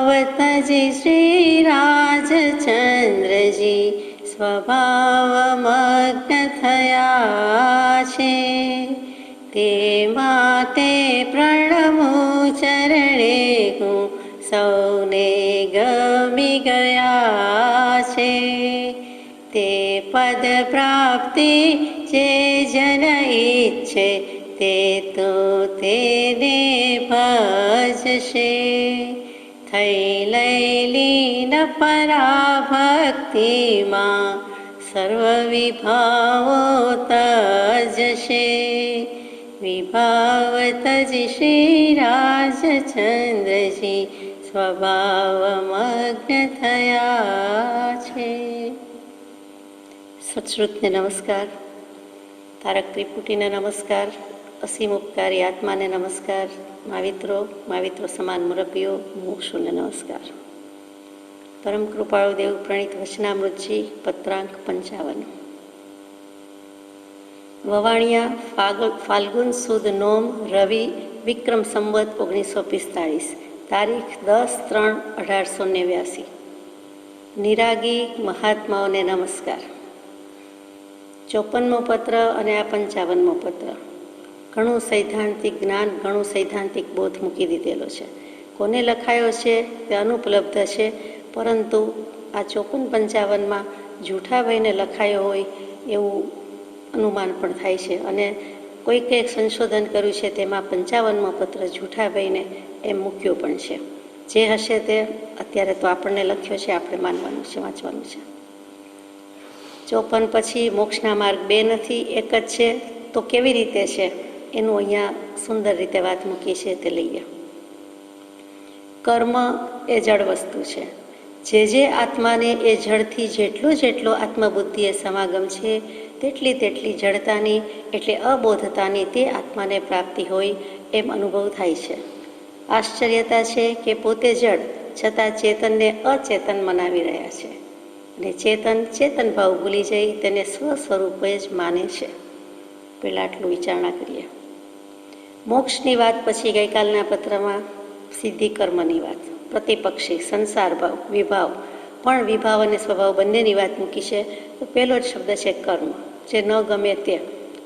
વિભાવતજી શ્રી રાજચંદ્રજી સ્વભાવમગ્ન થયા છે, તે માટે પ્રણમું ચરણે હું સૌને ગમી ગયા છે. તે પદ પ્રાપ્તિ જે જન ઈચ્છે તે તો તેને ભજશે. થઈ લઈલીન પરાભક્તિમાં સર્વ વિભાવો તજશે. વિભાવતજી શ્રી રાજચંદ્રજી સ્વભાવમગ્ન થયા છે. સત્શ્રુતને નમસ્કાર, તારક ત્રિપુટીને નમસ્કાર, અસીમ ઉપકારી આત્માને નમસ્કાર, માવિત્રો સમાન મુરબ્બીઓ મોક્ષોને નમસ્કાર. પરમ કૃપાળુ દેવ પ્રણીત વચનામૃતજી પત્રાંક 55. વવાણિયા ફાલ્ગુન સુદ નોમ રવિ વિક્રમ સંવત 1945, તારીખ 10/3/1889. નિરાગી મહાત્માઓને નમસ્કાર. 54મો પત્ર અને આ 55મો પત્ર. ઘણું સૈદ્ધાંતિક જ્ઞાન, ઘણું સૈદ્ધાંતિક બોધ મૂકી દીધેલો છે. કોને લખાયો છે તે અનુપલબ્ધ છે, પરંતુ આ 54-55માં જૂઠાભાઈને લખાયો હોય એવું અનુમાન પણ થાય છે. અને કોઈક એક સંશોધન કર્યું છે તેમાં 55મો પત્ર જૂઠાભાઈને એમ મૂક્યો પણ છે. જે હશે તે અત્યારે તો આપણને લખ્યો છે, આપણે માનવાનું છે, વાંચવાનું છે. 54 પછી મોક્ષના માર્ગ 2 નથી, એક જ છે. તો કેવી રીતે છે એનું અહીંયા સુંદર રીતે વાત મૂકી છે, તે લઈએ. કર્મ એ જળ વસ્તુ છે. જે આત્માને એ જળથી જેટલો આત્મબુદ્ધિએ સમાગમ છે તેટલી જડતાની એટલે અબોધતાની તે આત્માને પ્રાપ્તિ હોય એમ અનુભવ થાય છે. આશ્ચર્યતા છે કે પોતે જળ છતાં ચેતનને અચેતન મનાવી રહ્યા છે, અને ચેતન ભાવ ભૂલી જઈ તેને સ્વ સ્વરૂપે જ માને છે. પહેલાં આટલું વિચારણા કરીએ. મોક્ષની વાત પછી ગઈકાલના પત્રમાં સિદ્ધિ કર્મની વાત, પ્રતિપક્ષી, સંસાર ભાવ, વિભાવ, પણ વિભાવ અને સ્વભાવ બંનેની વાત મૂકી છે. તો પહેલો જ શબ્દ છે કર્મ. જે ન ગમે તે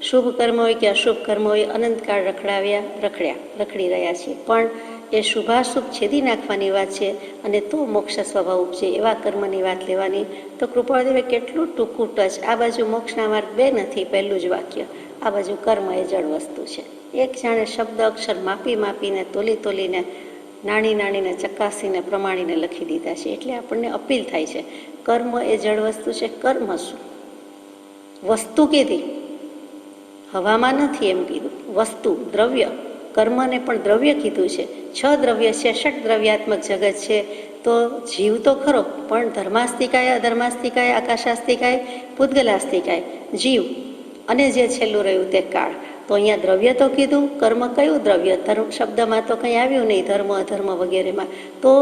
શુભ કર્મ હોય કે અશુભ કર્મ હોય, અનંતકાળ રખડી રહ્યા છે, પણ એ શુભાશુભ છેદી નાખવાની વાત છે, અને તો મોક્ષ સ્વભાવ ઉપજે એવા કર્મની વાત લેવાની. તો કૃપાળદેવે કેટલું ટૂંકું ટચ, આ બાજુ મોક્ષના માર્ગ 2 નથી, પહેલું જ વાક્ય, આ બાજુ કર્મ એ જળ વસ્તુ છે. એક જાણે શબ્દ અક્ષર માપીને તોલીને નાણીને ચકાસીને પ્રમાણીને લખી દીધા છે. એટલે આપણને અપીલ થાય છે, કર્મ એ જળ વસ્તુ છે. કર્મ શું? વસ્તુ કીધી, હવામાં નથી એમ કીધું. વસ્તુ, દ્રવ્ય, કર્મને પણ દ્રવ્ય કીધું છે. 6 દ્રવ્ય છે, ષટ દ્રવ્યાત્મક જગત છે. તો જીવ તો ખરો, પણ ધર્માસ્તિકાય, અધર્માસ્તિકાય, આકાશાસ્તિકાય, પૂતગલાસ્તિકાય, જીવ, અને જે છેલ્લું રહ્યું તે કાળ. તો અહીંયા દ્રવ્ય તો કીધું, કર્મ કયું દ્રવ્ય? ધર્મ શબ્દમાં તો કંઈ આવ્યું નહીં, ધર્મ અધર્મ વગેરેમાં. તો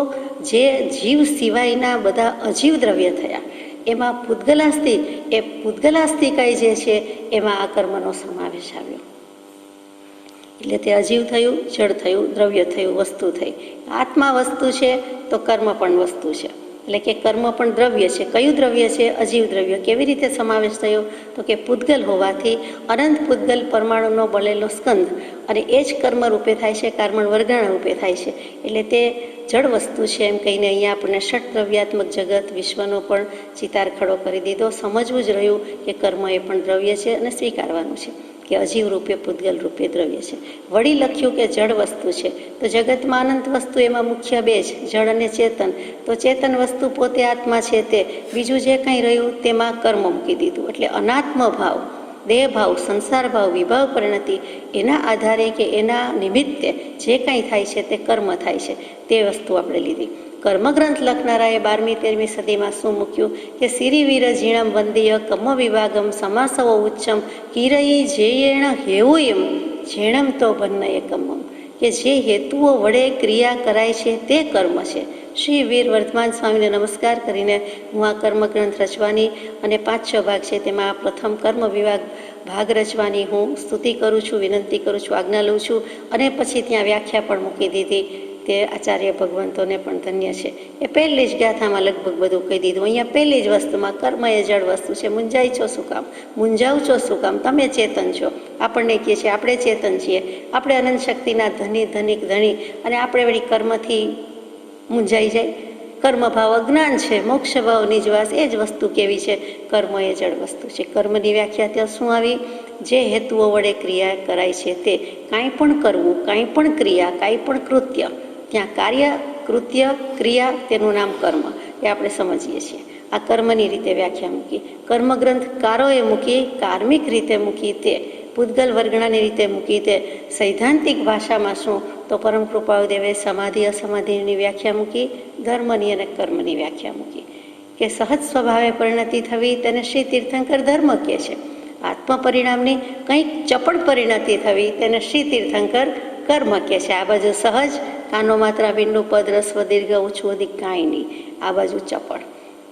જે જીવ સિવાયના બધા અજીવ દ્રવ્ય થયા, એમાં પૂતગલાસ્તિકાય જે છે એમાં આ કર્મનો સમાવેશ આવ્યો. એટલે તે અજીવ થયું, જળ થયું, દ્રવ્ય થયું, વસ્તુ થઈ. આત્મા વસ્તુ છે તો કર્મ પણ વસ્તુ છે. એટલે કે કર્મ પણ દ્રવ્ય છે. કયું દ્રવ્ય છે? અજીવ દ્રવ્ય. કેવી રીતે સમાવેશ થયો? તો કે પૂતગલ હોવાથી અનંત પૂતગલ પરમાણુનો બળેલો સ્કંધ, અને એ જ કર્મ રૂપે થાય છે, કાર્બન વર્ગાણ રૂપે થાય છે. એટલે તે જળ વસ્તુ છે એમ કહીને અહીંયા આપણને ષટ દ્રવ્યાત્મક જગત વિશ્વનો પણ ચિતાર ખડો કરી દીધો. સમજવું જ રહ્યું કે કર્મ એ પણ દ્રવ્ય છે, અને સ્વીકારવાનું છે કે અજીવ રૂપે પૂતગલ રૂપે દ્રવ્ય છે. વળી લખ્યું કે જળ વસ્તુ છે. તો જગતમાં અનંત વસ્તુ, એમાં મુખ્ય 2 જ, જળ અને ચેતન. તો ચેતન વસ્તુ પોતે આત્મા છે, તે બીજું જે કંઈ રહ્યું તેમાં કર્મ મૂકી દીધું. એટલે અનાત્મ ભાવ, દેહ ભાવ, સંસાર ભાવ, વિભાવ પરિણતિ, એના આધારે કે એના નિમિત્તે જે કંઈ થાય છે તે કર્મ થાય છે. તે વસ્તુ આપણે લીધી. કર્મગ્રંથ લખનારાએ 12મી-13મી સદીમાં શું મૂક્યું કે સિરિવીર ઝીણમ વંદીય કમ વિભાગમ સમાસવો ઉચ્ચમ કિરયી જેયેણ હેવું એમ ઝીણમ તો ભન્ન એકમમ, કે જે હેતુઓ વડે ક્રિયા કરાય છે તે કર્મ છે. શ્રી વીર વર્ધમાન સ્વામીને નમસ્કાર કરીને હું આ કર્મગ્રંથ રચવાની, અને 5-6 ભાગ છે તેમાં પ્રથમ કર્મ વિભાગ ભાગ રચવાની હું સ્તુતિ કરું છું, વિનંતી કરું છું, આજ્ઞા લઉં છું. અને પછી ત્યાં વ્યાખ્યા પણ મૂકી દીધી તે આચાર્ય ભગવંતોને પણ ધન્ય છે. એ પહેલી જ ગાથામાં લગભગ બધું કહી દીધું. અહીંયા પહેલી જ વસ્તુમાં કર્મ એ જળ વસ્તુ છે. મૂંઝાઈ છો શું કામ, મૂંઝાવ છો શું કામ, તમે ચેતન છો. આપણને કહે છે આપણે ચેતન છીએ, આપણે અનંત શક્તિના ધની ધનિક ધણી, અને આપણે વળી કર્મથી મૂંઝાઈ જાય. કર્મભાવ અજ્ઞાન છે, મોક્ષ ભાવ નિજવાસ, એ જ વસ્તુ કેવી છે? કર્મ એ જળ વસ્તુ છે. કર્મની વ્યાખ્યા ત્યાં શું આવી? જે હેતુઓ વડે ક્રિયા કરાય છે તે. કાંઈ પણ કરવું, કાંઈ પણ ક્રિયા, કાંઈ પણ કૃત્ય, ત્યાં કાર્ય, કૃત્ય, ક્રિયા, તેનું નામ કર્મ, એ આપણે સમજીએ છીએ. આ કર્મની રીતે વ્યાખ્યા મૂકી. કર્મગ્રંથ કારોએ મૂકી, કાર્મિક રીતે મૂકી તે, પૂતગલ વર્ગણાની રીતે મૂકી તે. સૈદ્ધાંતિક ભાષામાં શું? તો પરમ કૃપાળુદેવે સમાધિ અસમાધિની વ્યાખ્યા મૂકી, ધર્મની અને કર્મની વ્યાખ્યા મૂકી. કે સહજ સ્વભાવે પરિણતિ થવી તેને શ્રી તીર્થંકર ધર્મ કહે છે. આત્મ પરિણામની કંઈક ચપળ પરિણતિ થવી તેને શ્રી તીર્થંકર કર્મ કહે છે. આ બાજુ સહજ, કાનો માત્રા બિંદુ પદ રસ્વ દીર્ઘ ઓછું અધિક કાંઈ નહીં. આ બાજુ ચપળ,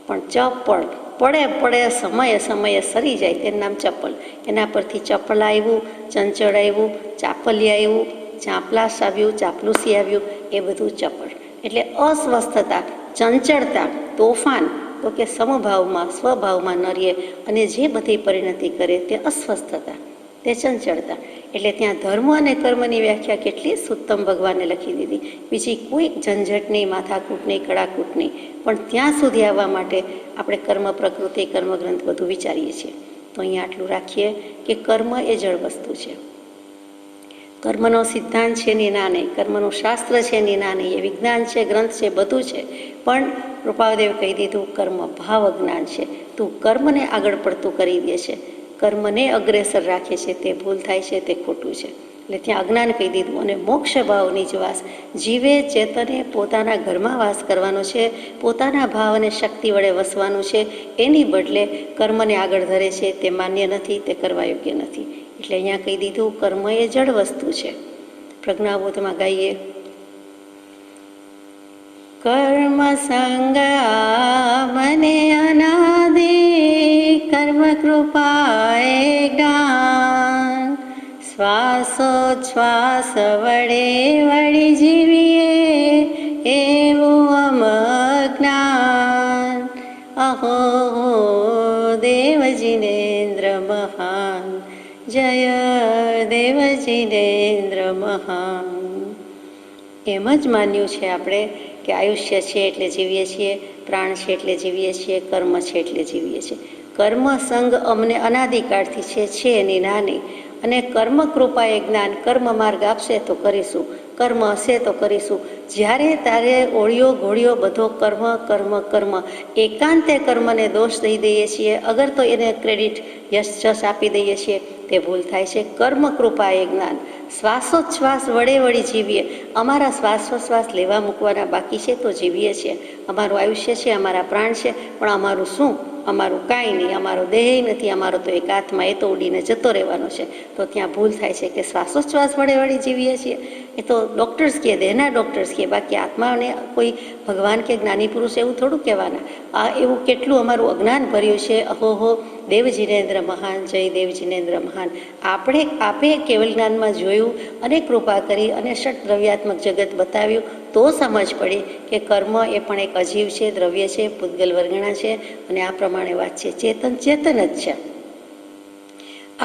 પણ ચપળ પડે પડે સમયે સમયે સરી જાય તેનું નામ ચપલ. એના પરથી ચપલ આવ્યું, ચંચળ આવ્યું, ચાપલી આવ્યું, ચાંપલાસ આવ્યું, ચાપલુસી આવ્યું, એ બધું ચપળ. એટલે અસ્વસ્થતા, ચંચળતા, તોફાન, તો કે સમભાવમાં સ્વભાવમાં ન રહે અને જે બધી પરિણતિ કરે તે અસ્વસ્થતા, તે ચંચળતા. એટલે ત્યાં ધર્મ અને કર્મની વ્યાખ્યા કેટલી સુત્તમ ભગવાને લખી દીધી. બીજી કોઈ ઝંઝટ નહીં, માથાકૂટ નહીં, કડાકૂટ નહીં. પણ ત્યાં સુધી આવવા માટે આપણે કર્મ પ્રકૃતિ, કર્મગ્રંથ બધું વિચારીએ છીએ. તો અહીંયા આટલું રાખીએ કે કર્મ એ જળ વસ્તુ છે. કર્મનો સિદ્ધાંત છે એની ના નહીં, કર્મનું શાસ્ત્ર છે એની ના નહીં, એ વિજ્ઞાન છે, ગ્રંથ છે, બધું છે. પણ કૃપાદેવ કહી દીધું કર્મ ભાવ અજ્ઞાન છે. તું કર્મને આગળ પડતું કરી દે છે, કર્મને અગ્રેસર રાખે છે, તે ભૂલ થાય છે, તે ખોટું છે. એટલે ત્યાં અજ્ઞાન કહી દીધું. અને મોક્ષ ભાવની જ વાસ, જીવે ચેતને પોતાના ઘરમાં વાસ કરવાનો છે, પોતાના ભાવ અને શક્તિ વડે વસવાનું છે. એની બદલે કર્મને આગળ ધરે છે, તે માન્ય નથી, તે કરવા યોગ્ય નથી. એટલે અહીંયા કહી દીધું કર્મ એ જળ વસ્તુ છે. પ્રજ્ઞાબોધમાં ગાઈએ, કર્મ સંગા મને અનાદિ, કર્મ કૃપાએ જ્ઞાન, શ્વાસોચ્છ્વાસ વડે વળી જીવીએ એવું અમજ્ઞાન. અહો દેવ જિનેન્દ્ર મહાન, જય દેવ જિનેન્દ્ર મહાન. એમ જ માન્યું છે આપણે કે આયુષ્ય છે એટલે જીવીએ છીએ, પ્રાણ છે એટલે જીવીએ છીએ, કર્મ છે એટલે જીવીએ છીએ. કર્મ સંગ અમને અનાદિકાળથી છે એની નાની. અને કર્મ કૃપા એ જ્ઞાન, કર્મ માર્ગ આપશે તો કરીશું, કર્મ હશે તો કરીશું. જ્યારે તારે ઓળિયો ઘોડિયો બધો કર્મ કર્મ કર્મ, એકાંતે કર્મને દોષ દઈ દઈએ છીએ, અગર તો એને ક્રેડિટ યશ જશ આપી દઈએ છીએ, તે ભૂલ થાય છે. કર્મ કૃપા એ જ્ઞાન, શ્વાસોચ્છ્વાસ વડે વળી જીવીએ. અમારા શ્વાસોચ્છ્વાસ લેવા મૂકવાના બાકી છે તો જીવીએ છીએ. અમારું આયુષ્ય છે, અમારા પ્રાણ છે, પણ અમારું શું? અમારું કાંઈ નહીં, અમારો દેહ નથી, અમારો તો એક આત્મા, એ તો ઉડીને જતો રહેવાનો છે. તો ત્યાં ભૂલ થાય છે કે શ્વાસોચ્છ્વાસ વડે વળી જીવીએ છીએ. એ તો ડૉક્ટર્સ કહે, દેહના ડૉક્ટર્સ કહે, બાકી આત્માને કોઈ ભગવાન કે જ્ઞાની પુરુષ એવું થોડું કહેવાના. આ એવું કેટલું અમારું અજ્ઞાન ભર્યું છે. અહોહો દેવ જિનેન્દ્ર મહાન, જય દેવ જિનેન્દ્ર મહાન. આપે કેવલ જ્ઞાનમાં જોયું અને કૃપા કરી અને ષટ દ્રવ્યાત્મક જગત બતાવ્યું, તો સમજ પડી કે કર્મ એ પણ એક અજીવ છે, દ્રવ્ય છે, પૂતગલ વર્ગણા છે. અને આ પ્રમાણે વાત છે, ચેતન ચેતન જ છે.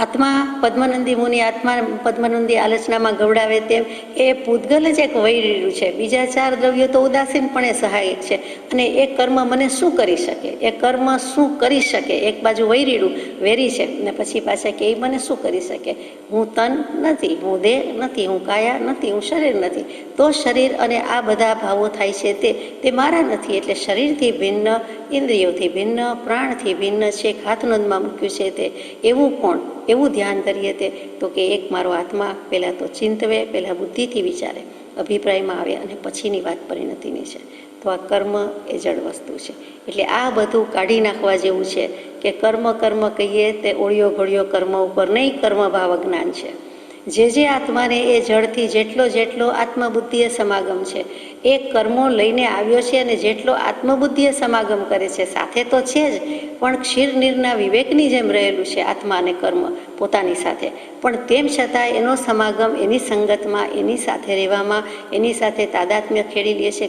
આત્મા પદ્મનંદી મુનિ, આત્મા પદ્મનંદી આલોચનામાં ગવડાવે તેમ એ પૂતગલ જ એક વૈરીડું છે. બીજા ચાર દ્રવ્યો તો ઉદાસીનપણે સહાયક છે. અને એ કર્મ મને શું કરી શકે? એ કર્મ શું કરી શકે? એક બાજુ વૈરીડું વેરી છે ને પછી પાછા કે એ મને શું કરી શકે? હું તન નથી, હું દેહ નથી, હું કાયા નથી, હું શરીર નથી. તો શરીર અને આ બધા ભાવો થાય છે તે મારા નથી. એટલે શરીરથી ભિન્ન, ઇન્દ્રિયોથી ભિન્ન, પ્રાણથી ભિન્ન છે. હાથનોંધમાં મૂક્યું છે તે. એવું કોણ? એવું ધ્યાન કરીએ તે તો કે એક મારો આત્મા પહેલાં તો ચિંતવે, પહેલાં બુદ્ધિથી વિચારે, અભિપ્રાયમાં આવે, અને પછીની વાત પરિણતિની છે. તો આ કર્મ એ જળ વસ્તુ છે. એટલે આ બધું કાઢી નાખવા જેવું છે કે કર્મ કર્મ કહીએ તે ઓળિયો ઘોડિયો કર્મ ઉપર નહીં, કર્મ ભાવ જ્ઞાન છે. જે આત્માને એ જળથી જેટલો જેટલો આત્મબુદ્ધિએ સમાગમ છે, એ કર્મો લઈને આવ્યો છે અને જેટલો આત્મબુદ્ધિએ સમાગમ કરે છે, સાથે તો છે જ, પણ ક્ષીર નીરના વિવેકની જેમ રહેલું છે આત્મા અને કર્મ પોતાની સાથે. પણ તેમ છતાં એનો સમાગમ એની સંગતમાં, એની સાથે રહેવામાં, એની સાથે તાદાત્મ્ય ખેડી લે છે,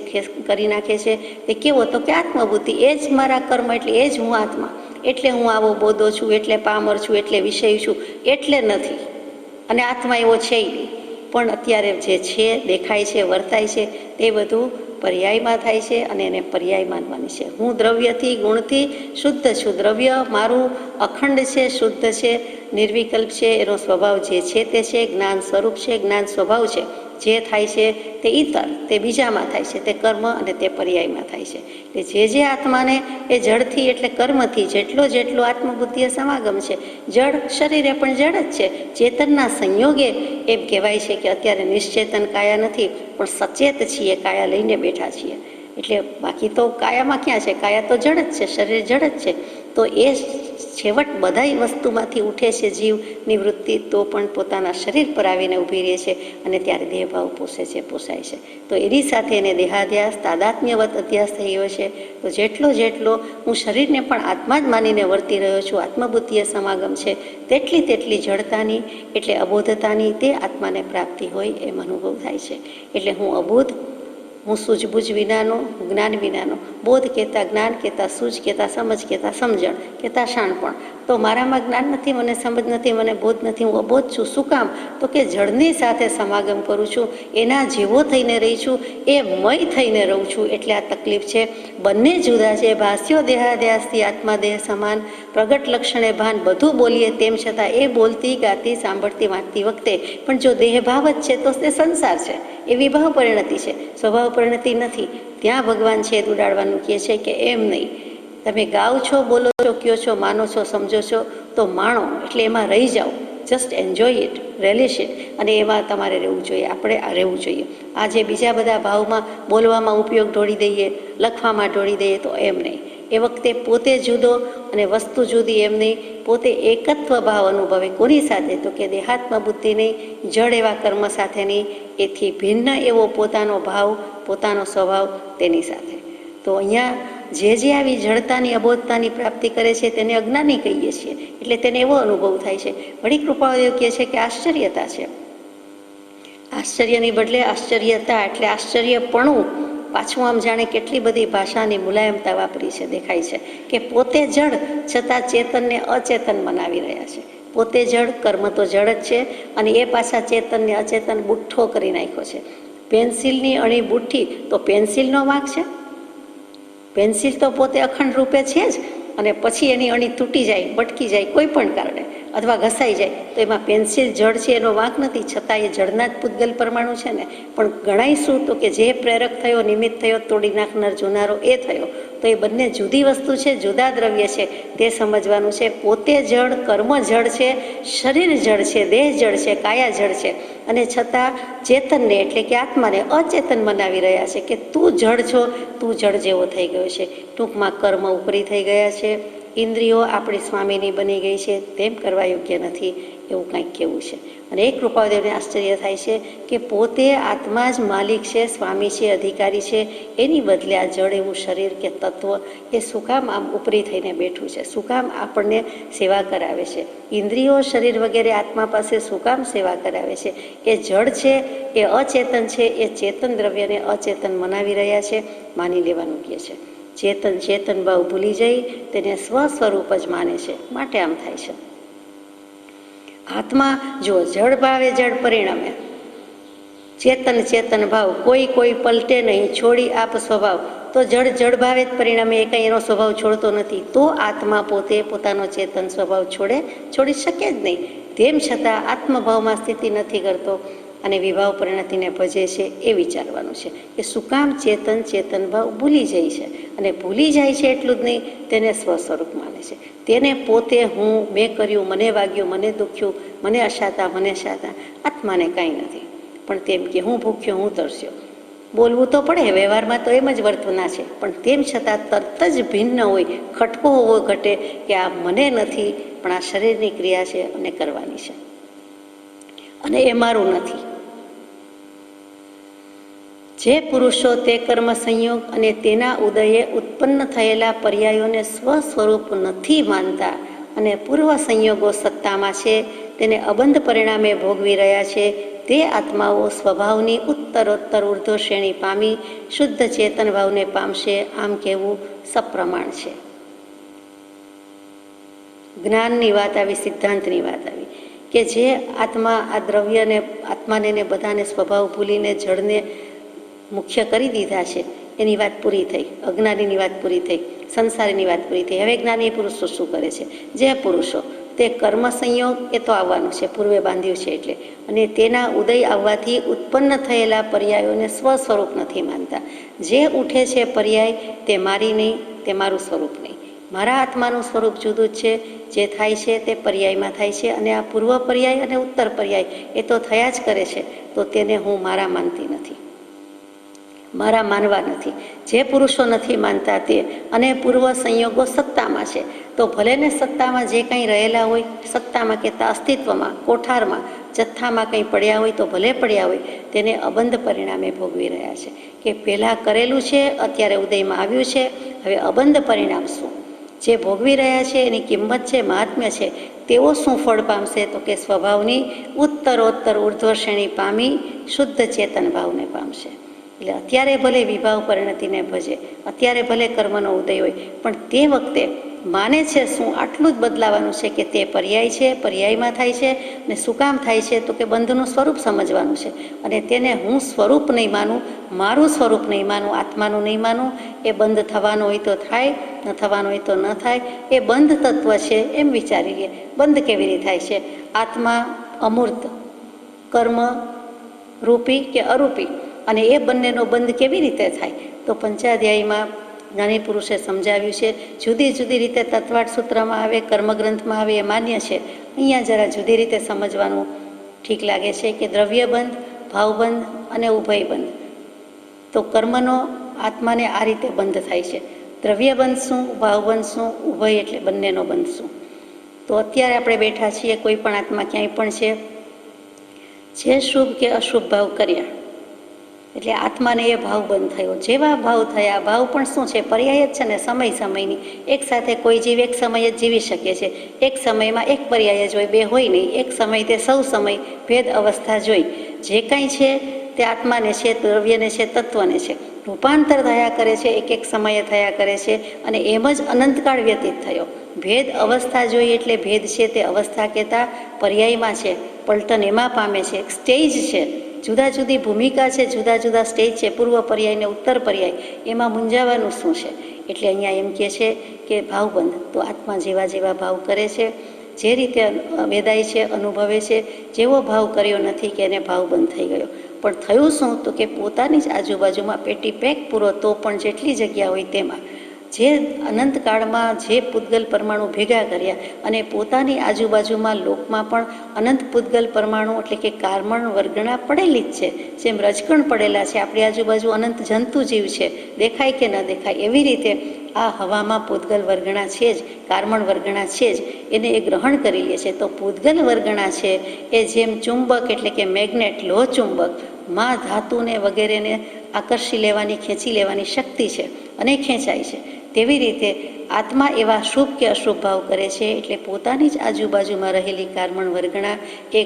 કરી નાખે છે. એ કેવો તો કે આત્મબુદ્ધિ, એ જ મારા કર્મ, એટલે એ જ હું આત્મા, એટલે હું આવો બોધો છું, એટલે પામર છું, એટલે વિષય છું, એટલે નથી. અને આત્મા એવો છે નહીં. પણ અત્યારે જે છે, દેખાય છે, વર્તાય છે, તે બધું પર્યાયમાં થાય છે અને એને પર્યાય માનવાની છે. હું દ્રવ્યથી, ગુણથી શુદ્ધ છું. દ્રવ્ય મારું અખંડ છે, શુદ્ધ છે, નિર્વિકલ્પ છે, એનો સ્વભાવ જે છે તે છે, જ્ઞાન સ્વરૂપ છે, જ્ઞાન સ્વભાવ છે. જે થાય છે તે ઈતર, તે બીજામાં થાય છે, તે કર્મ અને તે પર્યાયમાં થાય છે. એટલે જે આત્માને એ જળથી એટલે કર્મથી જેટલો જેટલો આત્મબુદ્ધિએ સમાગમ છે, જળ શરીરે પણ જળ જ છે. ચેતનના સંયોગે એમ કહેવાય છે કે અત્યારે નિશ્ચેતન કાયા નથી, પણ સચેત છીએ, કાયા લઈને બેઠા છીએ. એટલે બાકી તો કાયામાં ક્યાં છે? કાયા તો જળ જ છે, શરીર જળ જ છે. તો એ છેવટ બધાય વસ્તુમાંથી ઉઠે છે જીવની વૃત્તિ, તો પણ પોતાના શરીર પર આવીને ઊભી રહે છે અને ત્યારે દેહભાવ પોસાય છે. તો એની સાથે એને દેહાધ્યાસ, તાદાત્મ્યવત અધ્યાસ થઈ ગયો છે. તો જેટલો હું શરીરને પણ આત્મા જ માનીને વર્તી રહ્યો છું, આત્મબુદ્ધિએ સમાગમ છે, તેટલી જડતાની એટલે અબોધતાની તે આત્માને પ્રાપ્તિ હોય એમ અનુભવ થાય છે. એટલે હું અબોધ, હું સૂઝબૂઝ વિનાનો, જ્ઞાન વિનાનો, બોધ કહેતા જ્ઞાન કહેતા, સૂઝ કહેતા સમજ કહેતા, સમજણ કહેતા શાણપણ. તો મારામાં જ્ઞાન નથી, મને સમજ નથી, મને બોધ નથી, હું અબોધ છું. શું કામ? તો કે જળની સાથે સમાગમ કરું છું, એના જેવો થઈને રહી છું, એ મય થઈને રહું છું. એટલે આ તકલીફ છે. બંને જુદા છે. ભાષ્યો દેહાધ્યાસથી આત્મા દેહ સમાન, પ્રગટ લક્ષણે ભાન, બધું બોલીએ તેમ છતાં એ બોલતી, ગાતી, સાંભળતી, વાંચતી વખતે પણ જો દેહભાવ જ છે તો તે સંસાર છે, એ વિભાવ પરિણતિ છે, સ્વભાવ પરિણતિ નથી. ત્યાં ભગવાન છે ઉડાડવાનું કહે છે કે એમ નહીં, તમે ગાઓ છો, બોલો છો, કયો છો, માનો છો, સમજો છો, તો માણો, એટલે એમાં રહી જાઓ. જસ્ટ એન્જોય ઇટ, રેલિશ ઇટ, અને એમાં તમારે રહેવું જોઈએ. આપણે આ રહેવું જોઈએ. આ જે બીજા બધા ભાવમાં બોલવામાં ઉપયોગ ઢોળી દઈએ, લખવામાં ઢોળી દઈએ, તો એમ નહીં. એ વખતે પોતે જુદો અને વસ્તુ જુદી, એમ નહીં. પોતે એકત્વ ભાવ અનુભવે. કોની સાથે? તો કે દેહાત્મ બુદ્ધિ નહીં, જડ એવા કર્મ સાથે નહીં, એથી ભિન્ન એવો પોતાનો ભાવ, પોતાનો સ્વભાવ તેની સાથે. તો અહીંયા જે આવી જડતાની, અબોધતાની પ્રાપ્તિ કરે છે તેને અજ્ઞાની કહીએ છીએ. એટલે તેને એવો અનુભવ થાય છે. વળી કૃપાદેવ કહે છે કે આશ્ચર્યતા છે. આશ્ચર્યની બદલે આશ્ચર્યતા, એટલે આશ્ચર્યપણું. પાછું આમ જાણે કેટલી બધી ભાષાની મુલાયમતા વાપરી છે, દેખાય છે કે પોતે જડ છતાં ચેતનને અચેતન બનાવી રહ્યા છે. પોતે જડ, કર્મ તો જડ જ છે, અને એ પાછા ચેતનને અચેતન બુઠ્ઠો કરી નાખ્યો છે. પેન્સિલની અણી બુઠ્ઠી તો પેન્સિલનો વાંક છે? પેન્સિલ તો પોતે અખંડ રૂપે છે જ, અને પછી એની અણી તૂટી જાય, બટકી જાય કોઈ પણ કારણે, અથવા ઘસાઈ જાય, તો એમાં પેન્સિલ જડ છે એનો વાંક નથી. છતાં એ જડના જ પૂતગલ પરમાણુ છે ને. પણ ગણાય શું? તો કે જે પ્રેરક થયો, નિમિત્ત થયો, તોડી નાખનાર જોનારો એ થયો. તો એ બંને જુદી વસ્તુ છે, જુદા દ્રવ્ય છે, તે સમજવાનું છે. પોતે જડ, કર્મ જડ છે, શરીર જડ છે, દેહ જડ છે, કાયા જડ છે, અને છતાં ચેતનને એટલે કે આત્માને અચેતન બનાવી રહ્યા છે કે તું જડ છો, તું જડ જેવો થઈ ગયો છે. ટૂંકમાં કર્મ ઉપરી થઈ ગયા છે, ઇન્દ્રિયો આપણી સ્વામીની બની ગઈ છે, તેમ કરવા યોગ્ય નથી, એવું કંઈક કહેવું છે. અને એક કૃપાદેવને આશ્ચર્ય થાય છે કે પોતે આત્મા જ માલિક છે, સ્વામી છે, અધિકારી છે, એની બદલે આ જડ એવું શરીર કે તત્વ એ શું કામ આમ ઉપરી થઈને બેઠું છે? શું કામ આપણને સેવા કરાવે છે? ઇન્દ્રિયો, શરીર વગેરે આત્મા પાસે શું કામ સેવા કરાવે છે? એ જડ છે, એ અચેતન છે, એ ચેતન દ્રવ્યને અચેતન મનાવી રહ્યા છે, માની લેવાનું કહે છે. ચેતન ભાવ ભૂલી જઈ તેને સ્વ સ્વરૂપ જ માને છે, માટે આમ થાય છે. આત્મા જો જડ ભાવે જડ પરિણમે, ચેતન ભાવ કોઈ પલટે નહીં, છોડી આપ સ્વભાવ. તો જડ ભાવે જ પરિણમે, એ કંઈ એનો સ્વભાવ છોડતો નથી. તો આત્મા પોતે પોતાનો ચેતન સ્વભાવ છોડી શકે જ નહીં. તેમ છતાં આત્મભાવમાં સ્થિતિ નથી કરતો અને વિભાવ પરિણતિને ભજે છે. એ વિચારવાનું છે કે શું કામ ચેતન ભાવ ભૂલી જાય છે. અને ભૂલી જાય છે એટલું જ નહીં, તેને સ્વ સ્વરૂપ માને છે. તેને પોતે હું, મેં કર્યું, મને વાગ્યું, મને દુખ્યું, મને અશાતા, મને શાતા. આત્માને કાંઈ નથી. પણ તેમ કે હું ભૂખ્યો, હું તરસ્યો. બોલવું તો પડે, વ્યવહારમાં તો એમ જ વર્તના છે. પણ તેમ છતાં તરત જ ભિન્ન હોય, ખટકો હોવો ઘટે કે આ મને નથી, પણ આ શરીરની ક્રિયા છે અને કરવાની છે. અને એ મારું નથી. જે પુરુષો તે કર્મ સંયોગ અને તેના ઉદયે ઉત્પન્ન થયેલા પર્યાયોને સ્વસ્વરૂપ નથી માનતા અને પૂર્વ સંયોગો સત્તામાં છે, તેને અબંધ પરિણામે ભોગવી રહ્યા છે, તે આત્માઓ સ્વભાવની ઉત્તરોત્તર ઉર્ધ્વ શ્રેણી પામી શુદ્ધ ચેતન ભાવને પામશે. આમ કહેવું સપ્રમાણ છે. જ્ઞાનની વાત આવી, સિદ્ધાંતની વાત આવી કે જે આત્મા આ દ્રવ્યને, આત્માને ને બધાને સ્વભાવ ભૂલીને જળને મુખ્ય કરી દીધા છે, એની વાત પૂરી થઈ. અજ્ઞાનીની વાત પૂરી થઈ, સંસારીની વાત પૂરી થઈ. હવે જ્ઞાની પુરુષો શું કરે છે? જે પુરુષો તે કર્મ સંયોગ એ તો આવવાનું છે, પૂર્વે બાંધ્યું છે એટલે, અને તેના ઉદય આવવાથી ઉત્પન્ન થયેલા પર્યાયોને સ્વ સ્વરૂપ નથી માનતા. જે ઉઠે છે પર્યાય તે મારી નહીં, તે મારું સ્વરૂપ નહીં. મારા આત્માનું સ્વરૂપ જુદું જ છે. જે થાય છે તે પર્યાયમાં થાય છે, અને આ પૂર્વ પર્યાય અને ઉત્તર પર્યાય એ તો થયા જ કરે છે, તો તેને હું મારા માનતી નથી, મારા માનવા નથી. જે પુરુષો નથી માનતા તે, અને પૂર્વ સંયોગો સત્તામાં છે, તો ભલે ને સત્તામાં જે કંઈ રહેલા હોય, સત્તામાં કહેતા અસ્તિત્વમાં, કોઠારમાં, જથ્થામાં કંઈ પડ્યા હોય તો ભલે પડ્યા હોય, તેને અબંધ પરિણામે ભોગવી રહ્યા છે. કે પહેલાં કરેલું છે, અત્યારે ઉદયમાં આવ્યું છે, હવે અબંધ પરિણામ શું? જે ભોગવી રહ્યા છે એની કિંમત છે, મહાત્મ્ય છે, તેઓ શું ફળ પામશે? તો કે સ્વભાવની ઉત્તરોત્તર ઉર્ધ્વ શ્રેણી પામી શુદ્ધ ચેતન ભાવને પામશે. એટલે અત્યારે ભલે વિભાવ પરિણતિને ભજે, અત્યારે ભલે કર્મનો ઉદય હોય, પણ તે વખતે માને છે શું? આટલું જ બદલાવાનું છે કે તે પર્યાય છે, પર્યાયમાં થાય છે. ને શું કામ થાય છે? તો કે બંધનું સ્વરૂપ સમજવાનું છે, અને તેને હું સ્વરૂપ નહીં માનું, મારું સ્વરૂપ નહીં માનું, આત્માનું નહીં માનું. એ બંધ થવાનો હોય તો થાય, ન થવાનો હોય તો ન થાય. એ બંધ તત્વ છે એમ વિચારી લે. બંધ કેવી રીતે થાય છે? આત્મા અમૂર્ત, કર્મ રૂપી કે અરૂપી, અને એ બંનેનો બંધ કેવી રીતે થાય? તો પંચાધ્યાયીમાં જ્ઞાની પુરુષે સમજાવ્યું છે. જુદી જુદી રીતે તત્વાર્થ સૂત્રમાં આવે, કર્મગ્રંથમાં આવે, એ માન્ય છે. અહીંયા જરા જુદી રીતે સમજવાનું ઠીક લાગે છે કે દ્રવ્યબંધ, ભાવબંધ અને ઉભયબંધ. તો કર્મનો આત્માને આ રીતે બંધ થાય છે. દ્રવ્યબંધ શું, ભાવબંધ શું, ઉભય એટલે બંનેનો બંધ શું? તો અત્યારે આપણે બેઠા છીએ, કોઈ પણ આત્મા ક્યાંય પણ છે, જે શુભ કે અશુભ ભાવ કર્યા એટલે આત્માને એ ભાવ બંધ થયો. જેવા ભાવ થયા, ભાવ પણ શું છે? પર્યાય જ છે ને, સમય સમયની. એક સાથે કોઈ જીવ એક સમય જ જીવી શકે છે. એક સમયમાં એક પર્યાય જ હોય, બે હોય નહીં. એક સમય તે સૌ સમય ભેદ અવસ્થા જોઈ. જે કાંઈ છે તે આત્માને છે, દ્રવ્યને છે, તત્વને છે. રૂપાંતર થયા કરે છે, એક એક સમયે થયા કરે છે, અને એમ જ અનંતકાળ વ્યતીત થયો. ભેદ અવસ્થા જોઈ એટલે ભેદ છે તે અવસ્થા કહેતા પર્યાયમાં છે, પલટન એમાં પામે છે. એક સ્ટેજ છે, જુદા જુદી ભૂમિકા છે, જુદા જુદા સ્ટેજ છે, પૂર્વ પર્યાય ને ઉત્તર પર્યાય. એમાં મૂંઝાવાનું શું છે? એટલે અહીંયા એમ કહે છે કે ભાવબંધ. તો આત્મા જેવા જેવા ભાવ કરે છે, જે રીતે વેદાય છે, અનુભવે છે, જેવો ભાવ કર્યો નથી કે એને ભાવબંધ થઈ ગયો. પણ થયું શું? તો કે પોતાની જ આજુબાજુમાં પેટી પેક પૂરો, તો પણ જેટલી જગ્યા હોય તેમાં જે અનંતકાળમાં જે પૂતગલ પરમાણુ ભેગા કર્યા, અને પોતાની આજુબાજુમાં લોકમાં પણ અનંત પૂતગલ પરમાણુ એટલે કે કાર્બન વર્ગણા પડેલી જ છે. જેમ રજકણ પડેલા છે, આપણી આજુબાજુ અનંત જંતુ જીવ છે, દેખાય કે ન દેખાય, એવી રીતે આ હવામાં પૂતગલ વર્ગણા છે જ, કાર્બન વર્ગણા છે જ, એને એ ગ્રહણ કરી લે છે. તો પૂતગલ વર્ગણા છે એ જેમ ચુંબક એટલે કે મેગ્નેટ, લોહ ચુંબક માં ધાતુને વગેરેને આકર્ષી લેવાની, ખેંચી લેવાની શક્તિ છે અને ખેંચાય છે. તેવી રીતે આત્મા એવા શુભ કે અશુભ ભાવ કરે છે, એટલે પોતાની જ આજુબાજુમાં રહેલી કાર્બન વર્ગણા એ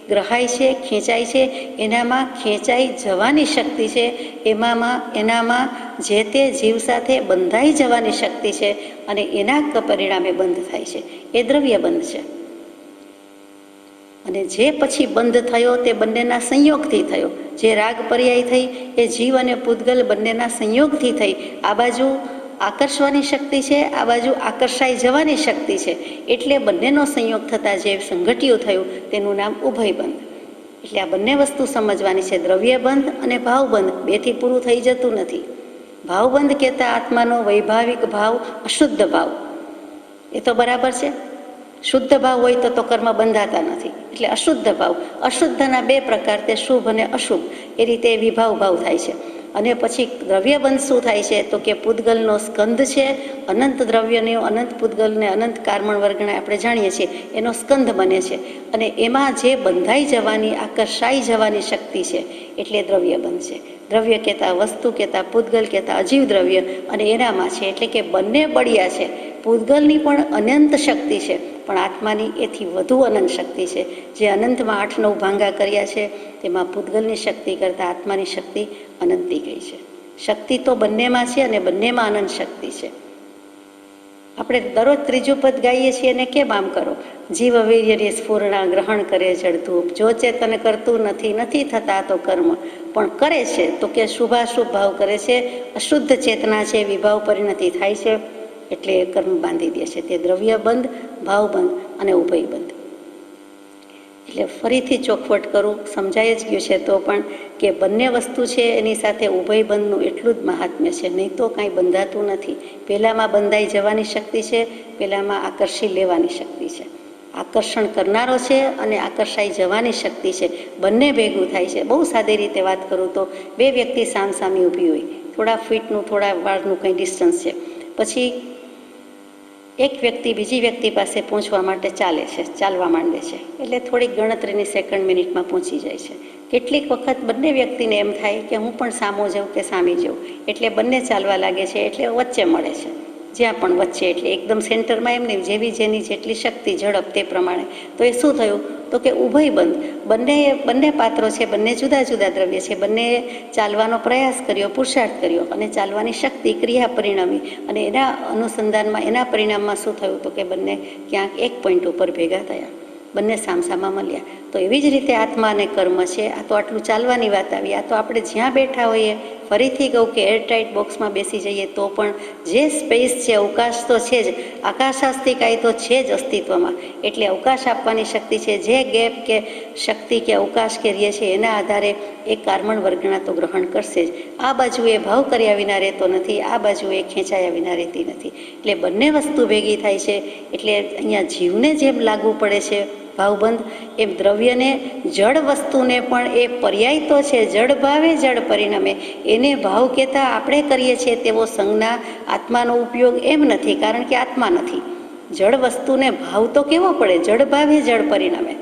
ગ્રહાય છે, ખેંચાય છે. એનામાં ખેંચાઈ જવાની શક્તિ છે, એનામાં જે તે જીવ સાથે બંધાઈ જવાની શક્તિ છે, અને એના પરિણામે બંધ થાય છે. એ દ્રવ્ય બંધ છે. અને જે પછી બંધ થયો તે બંનેના સંયોગથી થયો. જે રાગ પર્યાય થઈ એ જીવ અને પૂતગલ બંનેના સંયોગથી થઈ. આ બાજુ આકર્ષવાની શક્તિ છે, આ બાજુ આકર્ષાઈ જવાની શક્તિ છે, એટલે બંનેનો સંયોગ થતાં જે સંઘટ્યું થયું તેનું નામ ઉભયબંધ. એટલે આ બંને વસ્તુ સમજવાની છે, દ્રવ્યબંધ અને ભાવબંધ. બેથી પૂરું થઈ જતું નથી. ભાવબંધ કહેતા આત્માનો વૈભાવિક ભાવ, અશુદ્ધ ભાવ, એ તો બરાબર છે. શુદ્ધ ભાવ હોય તો કર્મ બંધાતા નથી. એટલે અશુદ્ધ ભાવ, અશુદ્ધના બે પ્રકાર, તે શુભ અને અશુભ, એ રીતે વિભાવ ભાવ થાય છે. અને પછી દ્રવ્યબંધ શું થાય છે તો કે પૂતગલનો સ્કંદ છે, અનંત દ્રવ્યનો, અનંત પૂતગલને, અનંત કારમણ વર્ગને આપણે જાણીએ છીએ એનો સ્કંદ બને છે, અને એમાં જે બંધાઈ જવાની, આકર્ષાઈ જવાની શક્તિ છે એટલે દ્રવ્યબંધ છે. દ્રવ્ય કહેતા વસ્તુ કહેતા, પૂતગલ કહેતા અજીવ દ્રવ્ય, અને એનામાં છે એટલે કે બંને બળિયા છે. પૂતગલની પણ અનંત શક્તિ છે, પણ આત્માની એથી વધુ અનંત શક્તિ છે. જે અનંતમાં 8-9 ભાંગા કર્યા છે તેમાં પૂતગલની શક્તિ કરતાં આત્માની શક્તિ અનંતી ગઈ છે. શક્તિ તો બંનેમાં છે અને બંનેમાં અનંત શક્તિ છે. આપણે દરરોજ ત્રીજું પદ ગાઈએ છીએ અને કેમ આમ કરો? જીવ વીર્યની સ્ફૂર્ણા ગ્રહણ કરે જળધૂપ, જો ચેતન કરતું નથી, નથી થતા તો કર્મ, પણ કરે છે તો કે શુભાશુભ ભાવ કરે છે, અશુદ્ધ ચેતના છે, વિભાવ પરિણતિ થાય છે એટલે કર્મ બાંધી દે છે. તે દ્રવ્યબંધ, ભાવબંધ અને ઉભયબંધ. એટલે ફરીથી ચોખવટ કરું, સમજાય જ ગયું છે તો પણ કે બંને વસ્તુ છે એની સાથે ઉભયબંધનું એટલું જ મહાત્મ્ય છે, નહીં તો કાંઈ બંધાતું નથી. પહેલાંમાં બંધાઈ જવાની શક્તિ છે, પહેલાંમાં આકર્ષી લેવાની શક્તિ છે. આકર્ષણ કરનારો છે અને આકર્ષાઈ જવાની શક્તિ છે, બંને ભેગું થાય છે. બહુ સાદી રીતે વાત કરું તો 2 વ્યક્તિ સામસામી ઊભી હોય, થોડા ફીટનું, થોડા વાળનું કંઈ ડિસ્ટન્સ છે, પછી એક વ્યક્તિ બીજી વ્યક્તિ પાસે પહોંચવા માટે ચાલવા માંડે છે, એટલે થોડીક ગણતરીની સેકન્ડ મિનિટમાં પહોંચી જાય છે. કેટલીક વખત બંને વ્યક્તિને એમ થાય કે હું પણ સામો જાઉં કે સામી જાઉં, એટલે બંને ચાલવા લાગે છે, એટલે વચ્ચે મળે છે. જ્યાં પણ વચ્ચે એટલે એકદમ સેન્ટરમાં એમ નહીં, જેની જેટલી શક્તિ, ઝડપ તે પ્રમાણે. તો એ શું થયું તો કે ઉભયબંધ. બંને પાત્રો છે, બંને જુદા જુદા દ્રવ્ય છે, બંને ચાલવાનો પ્રયાસ કર્યો, પુરુષાર્થ કર્યો અને ચાલવાની શક્તિ, ક્રિયા પરિણમી, અને એના અનુસંધાનમાં, એના પરિણામમાં શું થયું તો કે બંને ક્યાંક એક પોઈન્ટ ઉપર ભેગા થયા, બંને સામસામા મળ્યા. તો એવી જ રીતે આત્મા અને કર્મ છે. આ તો આટલું ચાલવાની વાત આવી. આ તો આપણે જ્યાં બેઠા હોઈએ, ફરીથી કહું કે એરટાઇટ બોક્સમાં બેસી જઈએ તો પણ જે સ્પેસ છે, અવકાશ તો છે જ, આકાશાસ્તિકાય તો છે જ અસ્તિત્વમાં, એટલે અવકાશ આપવાની શક્તિ છે. જે ગેપ કે શક્તિ કે અવકાશ કે રહે છે એના આધારે એ કારમણ વર્ગના તો ગ્રહણ કરશે જ. આ બાજુ એ ભાવ કર્યા વિના રહેતો નથી, આ બાજુ એ ખેંચાયા વિના રહેતી નથી. એટલે બંને વસ્તુ ભેગી થાય છે. એટલે અહીંયા જીવને જેમ લાગુ પડે છે ભાવબંધ, એમ દ્રવ્યને, જળ વસ્તુને પણ એ પર્યાય તો છે. જળ ભાવે જળ પરિણમે, એને ભાવ કહેતા આપણે કરીએ છીએ તેવો સંજ્ઞા આત્માનો ઉપયોગ એમ નથી, કારણ કે આત્મા નથી. જળ વસ્તુને ભાવ તો કેવો પડે? જળ ભાવે જળ પરિણમે.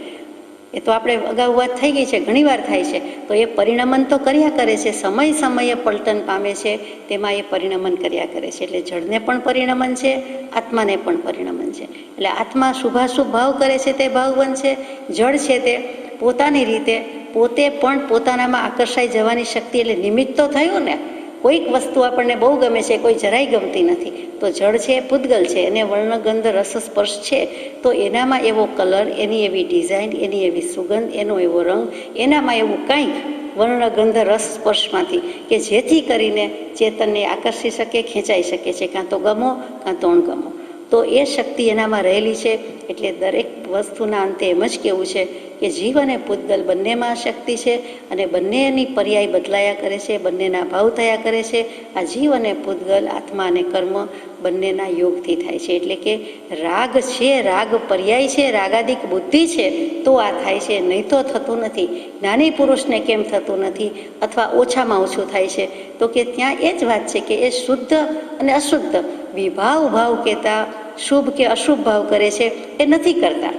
એ તો આપણે અગાઉ વાત થઈ ગઈ છે, ઘણીવાર થાય છે. તો એ પરિણમન તો કર્યા કરે છે, સમય સમયે પલટન પામે છે, તેમાં એ પરિણમન કર્યા કરે છે. એટલે જળને પણ પરિણમન છે, આત્માને પણ પરિણમન છે. એટલે આત્મા શુભાશુભ ભાવ કરે છે તે ભાવબંધ છે. જળ છે તે પોતાની રીતે પોતે પણ પોતાનામાં આકર્ષાઈ જવાની શક્તિ, એટલે નિમિત્ત તો થયું ને. કોઈક વસ્તુ આપણને બહુ ગમે છે, કોઈ જરાય ગમતી નથી, તો જળ છે, પૂતગલ છે, એને વર્ણ, ગંધ, રસ, સ્પર્શ છે, તો એનામાં એવો કલર, એની એવી ડિઝાઇન, એની એવી સુગંધ, એનો એવો રંગ, એનામાં એવું કંઈક વર્ણ, ગંધ, રસ, સ્પર્શમાંથી કે જેથી કરીને ચેતનને આકર્ષી શકે, ખેંચાઈ શકે છે, કાં તો ગમો કાં તો અણગમો. તો એ શક્તિ એનામાં રહેલી છે. એટલે દરેક વસ્તુના અંતે એમ જ કહેવું છે કે જીવ અને પૂતગલ બંનેમાં શક્તિ છે, અને બંનેની પર્યાય બદલાયા કરે છે, બંનેના ભાવ થયા કરે છે. આ જીવ અને પૂતગલ, આત્મા અને કર્મ બંનેના યોગથી થાય છે. એટલે કે રાગ છે, રાગ પર્યાય છે, રાગાદિક બુદ્ધિ છે તો આ થાય છે, નહીં તો થતું નથી. જ્ઞાની પુરુષને કેમ થતું નથી અથવા ઓછામાં ઓછું થાય છે તો કે ત્યાં એ જ વાત છે કે એ શુદ્ધ અને અશુદ્ધ વિભાવ ભાવ કહેતા શુભ કે અશુભ ભાવ કરે છે એ નથી કરતા.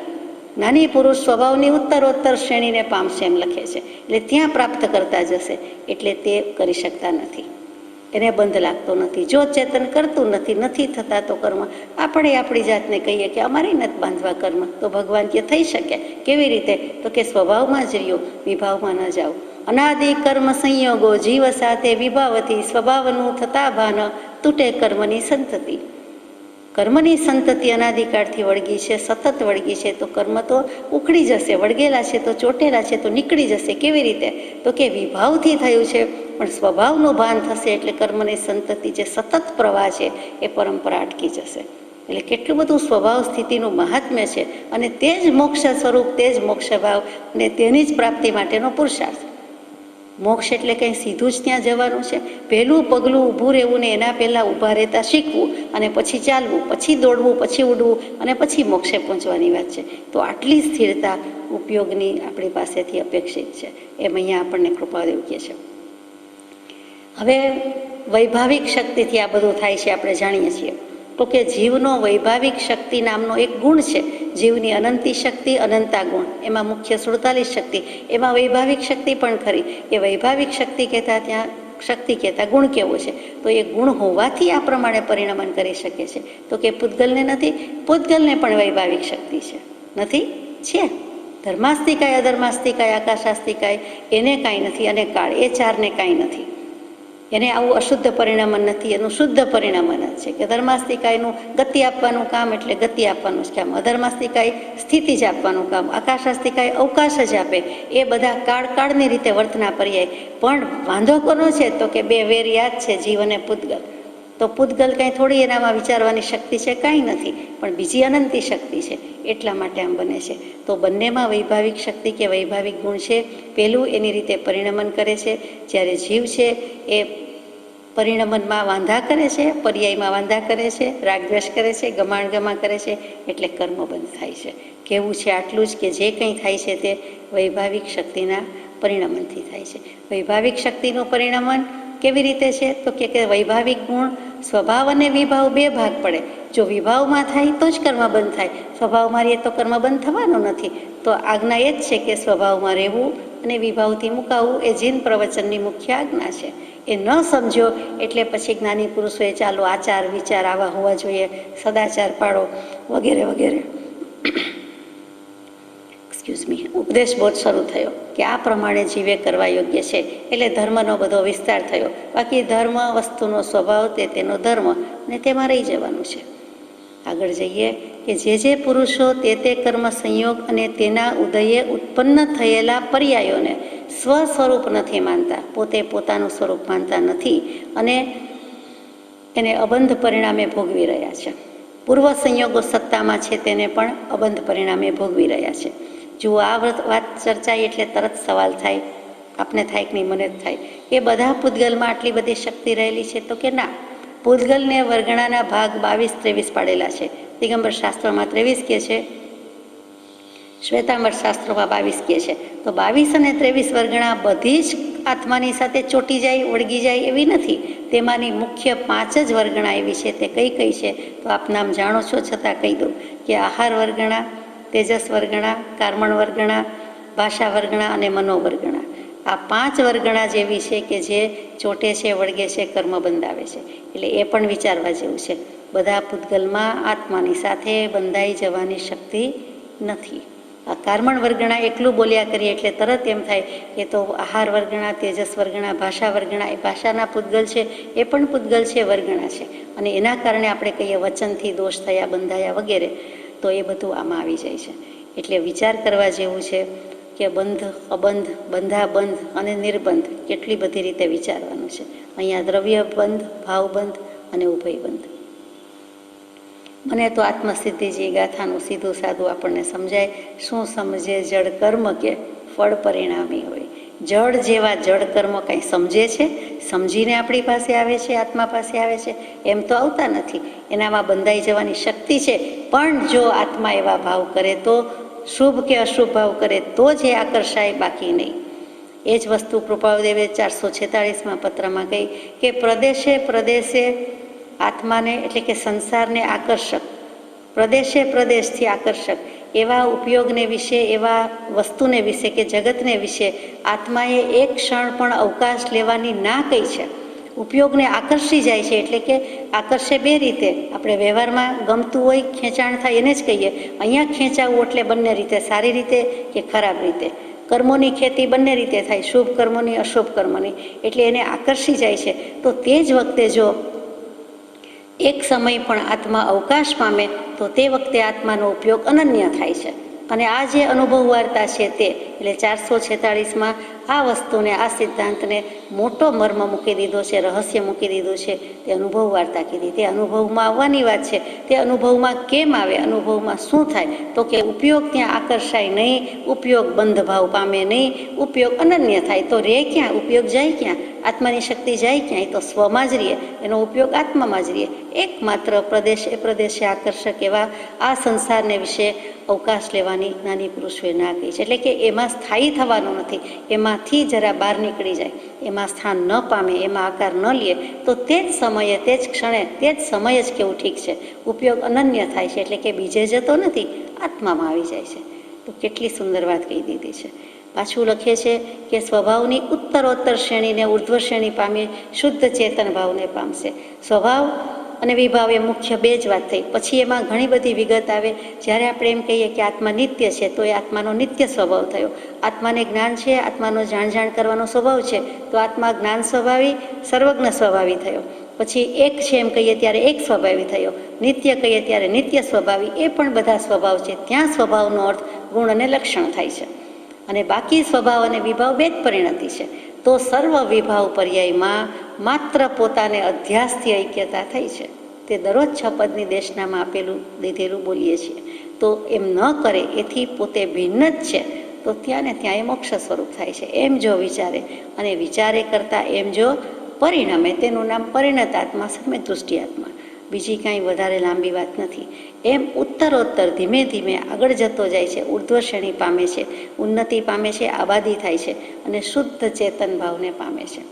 જ્ઞાની પુરુષ સ્વભાવની ઉત્તરોત્તર શ્રેણીને પામશે એમ લખે છે. એટલે ત્યાં પ્રાપ્ત કરતા જશે, એટલે તે કરી શકતા નથી, એને બંધ લાગતો નથી. જો ચેતન કરતું નથી, નથી થતા તો કર્મ. આપણે આપણી જાતને કહીએ કે અમારે નથી બાંધવા કર્મ, તો ભગવાન કે થઈ શકે. કેવી રીતે? તો કે સ્વભાવમાં જ રહ્યો, વિભાવમાં ન જાઓ. અનાદિ કર્મ સંયોગો જીવ સાથે વિભાવથી સ્વભાવનું થતા ભાન તૂટે કર્મની સંતતિ. કર્મની સંતતિ અનાદિકાળથી વળગી છે, સતત વળગી છે, તો કર્મ તો ઉખડી જશે. વળગેલા છે તો ચોટેલા છે તો નીકળી જશે. કેવી રીતે? તો કે વિભાવથી થયું છે, પણ સ્વભાવનું ભાન થશે એટલે કર્મની સંતતિ જે સતત પ્રવાહ છે એ પરંપરા અટકી જશે. એટલે કેટલું બધું સ્વભાવ સ્થિતિનું મહાત્મ્ય છે, અને તે જ મોક્ષ સ્વરૂપ, તે જ મોક્ષ ભાવ, અને તેની જ પ્રાપ્તિ માટેનો પુરુષાર્થ. મોક્ષ એટલે કંઈ સીધું જ ત્યાં જવાનું છે? પહેલું પગલું ઊભું રહેવું ને એના પહેલાં ઊભા રહેતા શીખવું, અને પછી ચાલવું, પછી દોડવું, પછી ઉડવું, અને પછી મોક્ષે પહોંચવાની વાત છે. તો આટલી સ્થિરતા ઉપયોગની આપણી પાસેથી અપેક્ષિત છે, એમ અહીંયા આપણને કૃપાદેવ કહે છે. હવે વૈભાવિક શક્તિથી આ બધું થાય છે, આપણે જાણીએ છીએ. તો કે જીવનો વૈભાવિક શક્તિ નામનો એક ગુણ છે. જીવની અનંતી શક્તિ, અનંતા ગુણ, એમાં મુખ્ય 47 શક્તિ, એમાં વૈભાવિક શક્તિ પણ ખરી. એ વૈભાવિક શક્તિ કહેતા ત્યાં શક્તિ કહેતા ગુણ કેવો છે? તો એ ગુણ હોવાથી આ પ્રમાણે પરિણમન કરી શકે છે. તો કે પૂતગલને નથી? પૂતગલને પણ વૈભાવિક શક્તિ છે. નથી? છે. ધર્માસ્તિકાય, અધર્માસ્તિકાય, આકાશાસ્તિકાય, એને કાંઈ નથી. અને કાળ, એ ચારને કાંઈ નથી. એને આવું અશુદ્ધ પરિણમન નથી, એનું શુદ્ધ પરિણમન જ છે. કે ધર્માસ્તિકાયનું ગતિ આપવાનું કામ એટલે ગતિ આપવાનું જ કામ, અધર્માસ્તિકાય સ્થિતિ જ આપવાનું કામ, આકાશાસ્તિકાય અવકાશ જ આપે. એ બધા કાળની રીતે વર્તના પર્યાય. પણ વાંધો કોનો છે? તો કે બે વેરિયા જ છે, જીવ અને પૂતગલ. તો પૂતગલ કાંઈ થોડી એનામાં વિચારવાની શક્તિ છે? કાંઈ નથી. પણ બીજી અનંતી શક્તિ છે, એટલા માટે આમ બને છે. તો બંનેમાં વૈભાવિક શક્તિ કે વૈભાવિક ગુણ છે. પહેલું એની રીતે પરિણમન કરે છે. જ્યારે જીવ છે એ પરિણમનમાં વાંધા કરે છે, પર્યાયમાં વાંધા કરે છે, રાગદ્વેષ કરે છે, ગમાણ કરે છે, એટલે કર્મ બંધ થાય છે. કેવું છે આટલું જ કે જે કંઈ થાય છે તે વૈભાવિક શક્તિના પરિણમનથી થાય છે. વૈભાવિક શક્તિનું પરિણમન કેવી રીતે છે? તો કે વૈભાવિક ગુણ સ્વભાવ અને વિભાવ બે ભાગ પડે. જો વિભાવમાં થાય તો જ કર્મ બંધ થાય, સ્વભાવમાં રહીએ તો કર્મ બંધ થવાનો નથી. તો આજ્ઞા એ જ છે કે સ્વભાવમાં રહેવું અને વિભાવથી મુકાવવું એ જીન પ્રવચનની મુખ્ય આજ્ઞા છે. એ ન સમજ્યો એટલે પછી જ્ઞાની પુરુષોએ ચાલો આચાર વિચાર આવા હોવા જોઈએ, સદાચાર પાડો વગેરે વગેરે. એક્સક્યુઝ મી, ઉપદેશ બોધ શરૂ થયો કે આ પ્રમાણે જીવે કરવા યોગ્ય છે. એટલે ધર્મનો બધો વિસ્તાર થયો. બાકી ધર્મ વસ્તુનો સ્વભાવ તે તેનો ધર્મ, અને તેમાં રહી જવાનું છે. આગળ જઈએ કે જે પુરુષો તે કર્મ સંયોગ અને તેના ઉદયે ઉત્પન્ન થયેલા પર્યાયોને સ્વ સ્વરૂપ નથી માનતા, પોતે પોતાનું સ્વરૂપ માનતા નથી, અને એને અબંધ પરિણામે ભોગવી રહ્યા છે. પૂર્વ સંયોગો સત્તામાં છે તેને પણ અબંધ પરિણામે ભોગવી રહ્યા છે. જુઓ, આ વાત ચર્ચાઈ એટલે તરત સવાલ થાય, આપને થાય કે નહીં, મને જ થાય કે બધા પૂતગલમાં આટલી બધી શક્તિ રહેલી છે? તો કે ના. પૂતગલને વર્ગણાના ભાગ 22-23 પાડેલા છે. દિગંબર શાસ્ત્રોમાં 23 કહે છે, શ્વેતાંબર શાસ્ત્રોમાં 22 કહે છે. તો 22 અને 23 વર્ગણા બધી જ આત્માની સાથે ચોટી જાય, વળગી જાય એવી નથી. તેમાંની મુખ્ય 5 જ વર્ગણા એવી છે. તે કઈ કઈ છે? તો આપ નામ જાણો છો, છતાં કહી દઉં કે આહાર વર્ગણા, તેજસ વર્ગણા, કાર્મણ વર્ગણા, ભાષા વર્ગણા અને મનોવર્ગણા. આ 5 વર્ગણા જેવી છે કે જે ચોટે છે, વળગે છે, કર્મ બંધાવે છે. એટલે એ પણ વિચારવા જેવું છે. બધા પૂતગલમાં આત્માની સાથે બંધાઈ જવાની શક્તિ નથી. આ કાર્મણ વર્ગણા એકલું બોલ્યા કરીએ એટલે તરત એમ થાય કે તો આહાર વર્ગણા, તેજસ વર્ગણા, ભાષા વર્ગણા, એ ભાષાના પૂતગલ છે, એ પણ પૂતગલ છે, વર્ગણા છે. અને એના કારણે આપણે કહીએ વચનથી દોષ થયા, બંધાયા વગેરે, તો એ બધું આમાં આવી જાય છે. એટલે વિચાર કરવા જેવું છે કે બંધ, અબંધ, બંધાબંધ અને નિર્બંધ કેટલી બધી રીતે વિચારવાનું છે. અહીંયા દ્રવ્ય બંધ, ભાવ બંધ અને ઉભય બંધ. મને તો આત્મસિદ્ધિજી ગાથાનું સીધું સાદું આપણને સમજાય. શું સમજે જડ કર્મ કે ફળ પરિણામી હોય. જડ જેવા જડ કર્મ કંઈ સમજે છે? સમજીને આપણી પાસે આવે છે, આત્મા પાસે આવે છે? એમ તો આવતા નથી. એનામાં બંધાઈ જવાની શક્તિ છે. પણ જો આત્મા એવા ભાવ કરે તો, શુભ કે અશુભ ભાવ કરે તો જ એ આકર્ષાય, બાકી નહીં. એ જ વસ્તુ કૃપાદેવે 446માં પત્રમાં કહી કે પ્રદેશે પ્રદેશે આત્માને એટલે કે સંસારને આકર્ષક, પ્રદેશે પ્રદેશથી આકર્ષક એવા ઉપયોગને વિશે, એવા વસ્તુને વિશે કે જગતને વિશે આત્માએ એક ક્ષણ પણ અવકાશ લેવાની ના કહી છે. ઉપયોગને આકર્ષી જાય છે. એટલે કે આકર્ષે બે રીતે. આપણે વ્યવહારમાં ગમતું હોય, ખેંચાણ થાય એને જ કહીએ. અહીંયા ખેંચાવું એટલે બંને રીતે, સારી રીતે કે ખરાબ રીતે. કર્મોની ખેતી બંને રીતે થાય, શુભ કર્મોની, અશુભ કર્મોની. એટલે એને આકર્ષી જાય છે. તો તે જ વખતે જો એક સમય પણ આત્મા અવકાશ પામે તો તે વખતે આત્માનો ઉપયોગ અનન્ય થાય છે. અને આ જે અનુભવ વાર્તા છે તે, એટલે 446માં આ વસ્તુને, આ સિદ્ધાંતને મોટો મર્મ મૂકી દીધો છે, રહસ્ય મૂકી દીધું છે. તે અનુભવ વાર્તા કીધી. તે અનુભવમાં આવવાની વાત છે. તે અનુભવમાં કેમ આવે, અનુભવમાં શું થાય? તો કે ઉપયોગ ત્યાં આકર્ષાય નહીં, ઉપયોગ બંધ ભાવ પામે નહીં, ઉપયોગ અનન્ય થાય. તો રે ક્યાં? ઉપયોગ જાય ક્યાં? આત્માની શક્તિ જાય ક્યાંય? તો સ્વમાં જ રહીએ, એનો ઉપયોગ આત્મામાં જ રહીએ. એકમાત્ર પ્રદેશે પ્રદેશે આકર્ષક એવા આ સંસારને વિશે અવકાશ લેવાની જ્ઞાની પુરુષોએ ના કહી છે. એટલે કે એમાં સ્થાયી થવાનું નથી, એમાં એમાંથી જરા બહાર નીકળી જાય, એમાં સ્થાન ન પામે, એમાં આકાર ન લે, તો તે જ સમયે, તે જ ક્ષણે, તે જ સમય જ કેવું ઠીક છે, ઉપયોગ અનન્ય થાય છે. એટલે કે બીજે જતો નથી, આત્મામાં આવી જાય છે. તો કેટલી સુંદર વાત કહી દીધી છે. પાછું લખે છે કે સ્વભાવની ઉત્તરોત્તર શ્રેણીને ઉર્ધ્વ શ્રેણી પામી શુદ્ધ ચેતન ભાવને પામશે. સ્વભાવ અને વિભાવ એ મુખ્ય બે જ વાત થઈ. પછી એમાં ઘણી બધી વિગત આવે. જ્યારે આપણે એમ કહીએ કે આત્મા નિત્ય છે, તો એ આત્માનો નિત્ય સ્વભાવ થયો. આત્માને જ્ઞાન છે, આત્માનો જાણ કરવાનો સ્વભાવ છે, તો આત્મા જ્ઞાન સ્વભાવી, સર્વજ્ઞ સ્વભાવી થયો. પછી એક છે એમ કહીએ ત્યારે એક સ્વભાવી થયો, નિત્ય કહીએ ત્યારે નિત્ય સ્વભાવી. એ પણ બધા સ્વભાવ છે. ત્યાં સ્વભાવનો અર્થ ગુણ અને લક્ષણ થાય છે, અને બાકી સ્વભાવ અને વિભાવ બે જ પરિણતિ છે. તો સર્વ વિભાવ પર્યાયમાં માત્ર પોતાને અધ્યાસથી ઐક્યતા થઈ છે. તે દરરોજ 6 પદની દેશનામાં આપેલું દીધેલું બોલીએ છીએ. તો એમ ન કરે, એથી પોતે ભિન્ન જ છે, તો ત્યાં ને ત્યાં એ મોક્ષ સ્વરૂપ થાય છે. એમ જો વિચારે, અને વિચારે કરતાં એમ જો પરિણમે, તેનું નામ પરિણત આત્મા, સમ્યક દૃષ્ટિ આત્મા. બીજી કાંઈ વધારે લાંબી વાત નથી. એમ ઉત્તરોત્તર ધીમે ધીમે આગળ જતો જાય છે, ઉર્ધ્વ શ્રેણી પામે છે, ઉન્નતિ પામે છે, આબાદી થાય છે, અને શુદ્ધ ચેતન ભાવને પામે છે.